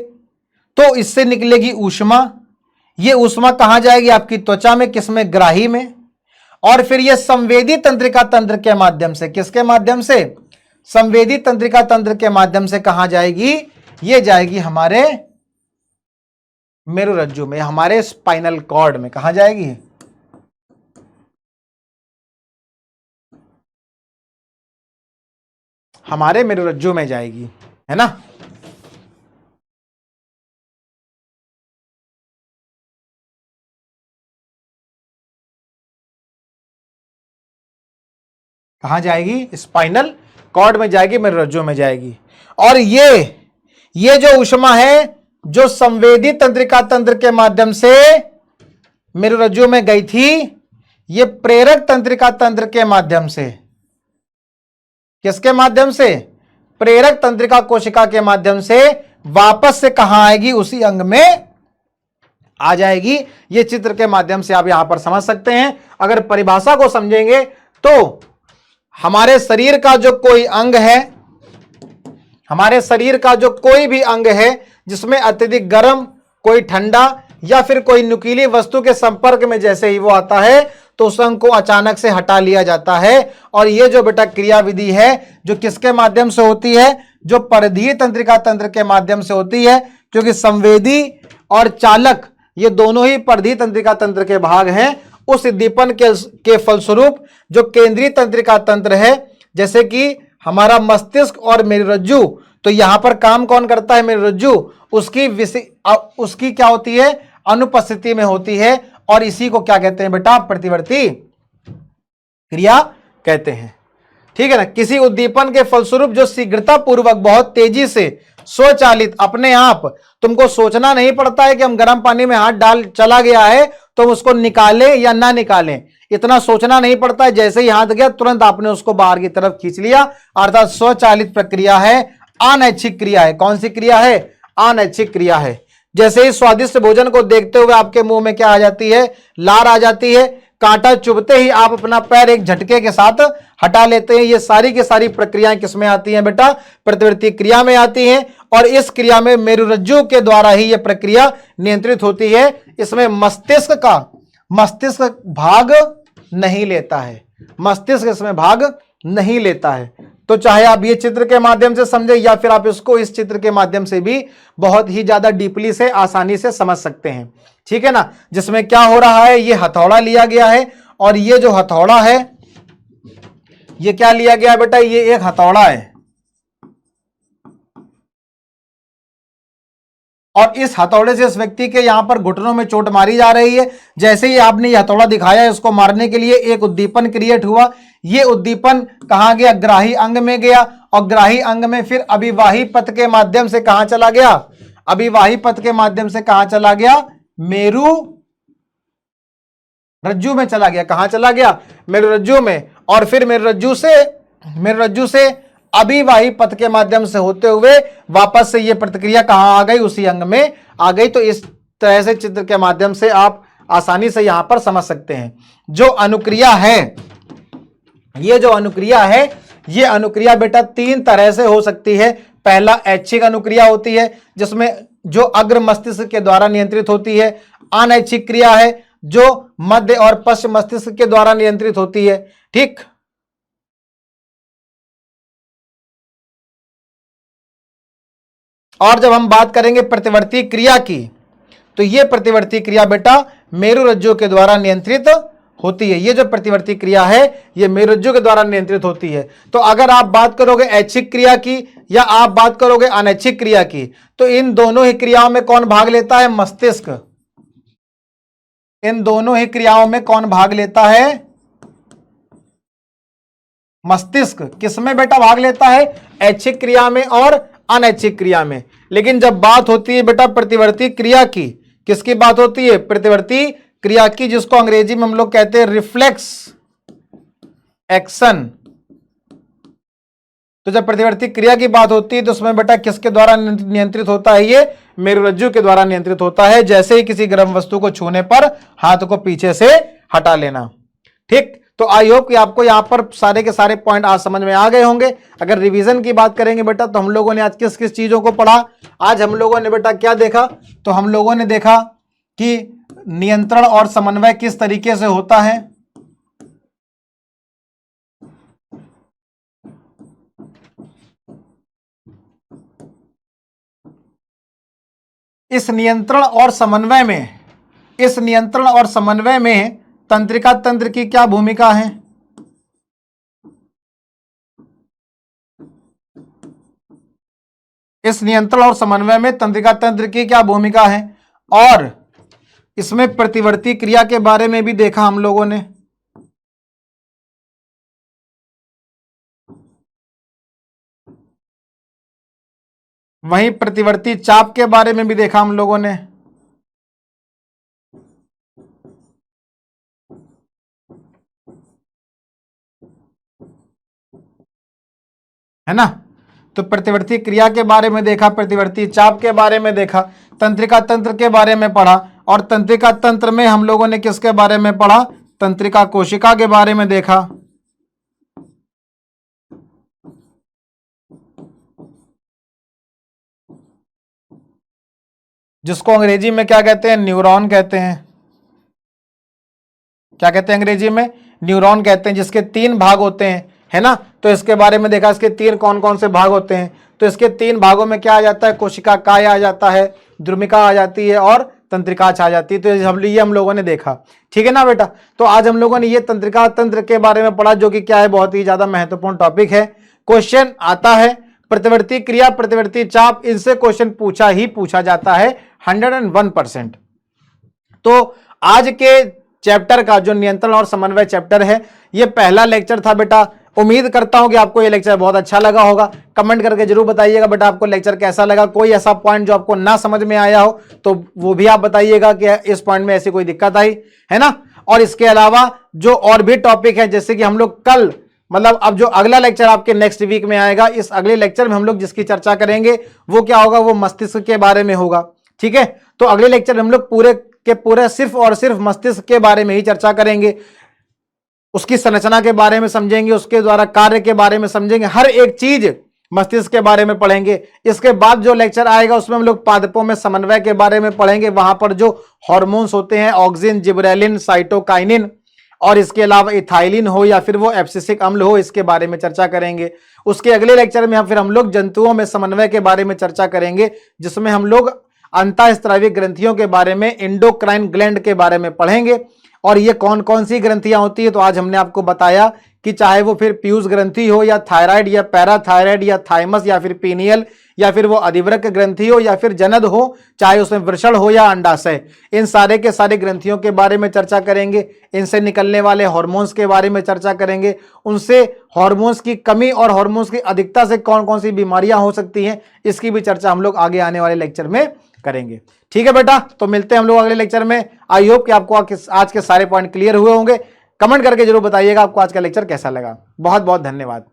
तो इससे निकलेगी ऊष्मा। ये ऊष्मा कहां जाएगी? आपकी त्वचा में। किसमें? ग्राही में। और फिर ये संवेदी तंत्रिका तंत्र के माध्यम से, किसके माध्यम से? संवेदी तंत्रिका तंत्र के माध्यम से कहां जाएगी? ये जाएगी हमारे मेरुरज्जु में, हमारे स्पाइनल कॉर्ड में। कहां जाएगी? हमारे मेरुरज्जु में जाएगी, है ना। कहां जाएगी? स्पाइनल कॉर्ड में जाएगी, मेरुरज्जु में जाएगी। और ये जो ऊष्मा है जो संवेदी तंत्रिका तंत्र के माध्यम से मेरुरज्जु में गई थी, ये प्रेरक तंत्रिका तंत्र के माध्यम से। किसके माध्यम से? प्रेरक तंत्रिका कोशिका के माध्यम से वापस से कहां आएगी? उसी अंग में आ जाएगी। ये चित्र के माध्यम से आप यहां पर समझ सकते हैं। अगर परिभाषा को समझेंगे तो हमारे शरीर का जो कोई अंग है, हमारे शरीर का जो कोई भी अंग है जिसमें अत्यधिक गर्म, कोई ठंडा या फिर कोई नुकीली वस्तु के संपर्क में जैसे ही वो आता है तो उस अंग को अचानक से हटा लिया जाता है। और ये जो बेटा क्रिया विधि है जो किसके माध्यम से होती है? जो परिधीय तंत्रिका तंत्र के माध्यम से होती है, क्योंकि संवेदी और चालक ये दोनों ही परिधीय तंत्रिका तंत्र के भाग हैं। उस उद्दीपन के फलस्वरूप जो केंद्रीय तंत्रिका तंत्र है, जैसे कि हमारा मस्तिष्क और मेरुरज्जु, तो यहां पर काम कौन करता है? मेरुरज्जु। उसकी क्या होती है? अनुपस्थिति में होती है। और इसी को क्या कहते हैं बेटा? प्रतिवर्ती क्रिया कहते हैं। ठीक है ना। किसी उद्दीपन के फलस्वरूप जो शीघ्रता पूर्वक, बहुत तेजी से, स्वचालित, अपने आप, तुमको सोचना नहीं पड़ता है कि हम गर्म पानी में हाथ डाल चला गया है तो उसको निकालें या ना निकालें, इतना सोचना नहीं पड़ता है। जैसे ही हाथ गया तुरंत आपने उसको बाहर की तरफ खींच लिया, अर्थात स्वचालित प्रक्रिया है, अनैच्छिक क्रिया है। कौन सी क्रिया है? अनैच्छिक क्रिया है। जैसे ही स्वादिष्ट भोजन को देखते हुए आपके मुंह में क्या आ जाती है? लार आ जाती है। कांटा चुभते ही आप अपना पैर एक झटके के साथ हटा लेते हैं। ये सारी की सारी प्रक्रियाएं किसमें आती हैं बेटा? प्रतिवर्ती क्रिया में आती हैं। और इस क्रिया में मेरुरज्जु के द्वारा ही यह प्रक्रिया नियंत्रित होती है। इसमें मस्तिष्क भाग नहीं लेता है। मस्तिष्क इसमें भाग नहीं लेता है। तो चाहे आप ये चित्र के माध्यम से समझे या फिर आप इसको इस चित्र के माध्यम से भी बहुत ही ज्यादा डीपली से, आसानी से समझ सकते हैं। ठीक है ना। जिसमें क्या हो रहा है? ये हथौड़ा लिया गया है और ये जो हथौड़ा है ये क्या लिया गया बेटा, ये एक हथौड़ा है और इस हथौड़े से इस व्यक्ति के यहां पर घुटनों में चोट मारी जा रही है। जैसे ही आपने ये हथौड़ा दिखाया इसको मारने के लिए एक उद्दीपन क्रिएट हुआ। ये उद्दीपन कहां गया, ग्राही अंग में गया और ग्राही अंग में फिर अभिवाही पथ के माध्यम से कहां चला गया, अभिवाही पथ के माध्यम से कहां चला गया, मेरु रज्जु में चला गया। कहां चला गया, मेरु रज्जु में। और फिर मेरु रज्जु से अभिवाही पथ के माध्यम से होते हुए वापस से ये प्रतिक्रिया कहां आ गई, उसी अंग में आ गई। तो इस तरह से चित्र के माध्यम से आप आसानी से यहां पर समझ सकते हैं। जो अनुक्रिया है, ये जो अनुक्रिया है, ये अनुक्रिया बेटा तीन तरह से हो सकती है। पहला ऐच्छिक अनुक्रिया होती है जिसमें जो अग्र मस्तिष्क के द्वारा नियंत्रित होती है। अनैच्छिक क्रिया है जो मध्य और पश्चिम मस्तिष्क के द्वारा नियंत्रित होती है। ठीक, और जब हम बात करेंगे प्रतिवर्ती क्रिया की, तो यह प्रतिवर्ती क्रिया बेटा मेरुरज्जु के द्वारा नियंत्रित होती है। ये जो प्रतिवर्ती क्रिया है ये मेरुरज्जु के द्वारा नियंत्रित होती है। तो अगर आप बात करोगे ऐच्छिक क्रिया की या आप बात करोगे अनैच्छिक क्रिया की, तो इन दोनों ही क्रियाओं में कौन भाग लेता है, मस्तिष्क। इन दोनों ही क्रियाओं में कौन भाग लेता है, मस्तिष्क। किसमें बेटा भाग लेता है, ऐच्छिक क्रिया में और अनैच्छिक क्रिया में। लेकिन जब बात होती है बेटा प्रतिवर्ती क्रिया की, किसकी बात होती है, प्रतिवर्ती क्रिया की, जिसको अंग्रेजी में हम लोग कहते हैं रिफ्लेक्स एक्शन। तो जब प्रतिवर्ती क्रिया की बात होती है तो उसमें बेटा किसके द्वारा नियंत्रित होता है, ये मेरुरज्जु के द्वारा नियंत्रित होता है। जैसे ही किसी गर्म वस्तु को छूने पर हाथ को पीछे से हटा लेना। ठीक, तो आई होप कि आपको यहां पर सारे के सारे पॉइंट आज समझ में आ गए होंगे। अगर रिवीजन की बात करेंगे बेटा तो हम लोगों ने आज किस किस चीजों को पढ़ा। आज हम लोगों ने बेटा क्या देखा, तो हम लोगों ने देखा कि नियंत्रण और समन्वय किस तरीके से होता है। इस नियंत्रण और समन्वय में तंत्रिका तंत्र की क्या भूमिका है। इस नियंत्रण और समन्वय में तंत्रिका तंत्र की क्या भूमिका है, और इसमें प्रतिवर्ती क्रिया के बारे में भी देखा हम लोगों ने। वहीं प्रतिवर्ती चाप के बारे में भी देखा हम लोगों ने, है ना। तो प्रतिवर्ती क्रिया के बारे में देखा, प्रतिवर्ती चाप के बारे में देखा, तंत्रिका तंत्र के बारे में पढ़ा। और तंत्रिका तंत्र में हम लोगों ने किसके बारे में पढ़ा, तंत्रिका कोशिका के बारे में देखा। जिसको अंग्रेजी में क्या कहते हैं, न्यूरॉन कहते हैं। क्या कहते हैं अंग्रेजी में, न्यूरॉन कहते हैं। जिसके तीन भाग होते हैं, है ना। तो इसके बारे में देखा, इसके तीन कौन कौन से भाग होते हैं। तो इसके तीन भागों में क्या आ जाता है, कोशिका काय आ जाता है, द्रुमिका आ जाती है और तंत्रिकाछ आ जाती है। तो ये हम लोगों ने देखा, ठीक है ना बेटा। तो आज हम लोगों ने ये तंत्रिका तंत्र के बारे में पढ़ा, जो कि क्या है, बहुत ही ज्यादा महत्वपूर्ण टॉपिक है। क्वेश्चन आता है, प्रतिवर्ती क्रिया, प्रतिवर्ती चाप, इनसे क्वेश्चन पूछा जाता है 101%। तो आज के चैप्टर का जो नियंत्रण और समन्वय चैप्टर है, ये पहला लेक्चर था बेटा। उम्मीद करता हूं कि आपको ये लेक्चर बहुत अच्छा लगा होगा। कमेंट करके जरूर बताइएगा बेटा आपको लेक्चर कैसा लगा। कोई ऐसा पॉइंट जो आपको ना समझ में आया हो तो वो भी आप बताइएगा कि इस पॉइंट में ऐसी कोई दिक्कत आई है ना। और इसके अलावा जो और भी टॉपिक है, जैसे कि हम लोग कल, मतलब अब जो अगला लेक्चर आपके नेक्स्ट वीक में आएगा, इस अगले लेक्चर में हम लोग जिसकी चर्चा करेंगे वो क्या होगा, वो मस्तिष्क के बारे में होगा। ठीक है, तो अगले लेक्चर में हम लोग पूरे के पूरे सिर्फ और सिर्फ मस्तिष्क के बारे में ही चर्चा करेंगे। उसकी संरचना के बारे में समझेंगे, उसके द्वारा कार्य के बारे में समझेंगे, हर एक चीज मस्तिष्क के बारे में पढ़ेंगे। इसके बाद जो लेक्चर आएगा उसमें हम लोग पादपों में समन्वय के बारे में पढ़ेंगे। वहां पर जो हार्मोन्स होते हैं, ऑक्सिन, जिबरेलिन, साइटोकाइनिन, और इसके अलावा इथाइलिन हो या फिर वो एब्सिसिक अम्ल हो, इसके बारे में चर्चा करेंगे। उसके अगले लेक्चर में हम लोग जंतुओं में समन्वय के बारे में चर्चा करेंगे, जिसमें हम लोग अंतःस्रावी ग्रंथियों के बारे में, एंडोक्राइन ग्लैंड के बारे में पढ़ेंगे। और ये कौन कौन सी ग्रंथियां होती है, तो आज हमने आपको बताया कि चाहे वो फिर पीयूष ग्रंथि हो या थायराइड या पैराथायराइड या थाइमस या फिर पीनियल या फिर वो अधिवृक्क ग्रंथि हो या फिर जनद हो, चाहे उसमें वृषण हो या अंडाशय, इन सारे के सारे ग्रंथियों के बारे में चर्चा करेंगे। इनसे निकलने वाले हार्मोन्स के बारे में चर्चा करेंगे। उनसे हार्मोन्स की कमी और हार्मोन्स की अधिकता से कौन कौन सी बीमारियां हो सकती हैं, इसकी भी चर्चा हम लोग आगे आने वाले लेक्चर में करेंगे। ठीक है बेटा, तो मिलते हैं हम लोग अगले लेक्चर में। आई होप कि आपको आज के सारे पॉइंट क्लियर हुए होंगे। कमेंट करके जरूर बताइएगा आपको आज का लेक्चर कैसा लगा। बहुत बहुत धन्यवाद।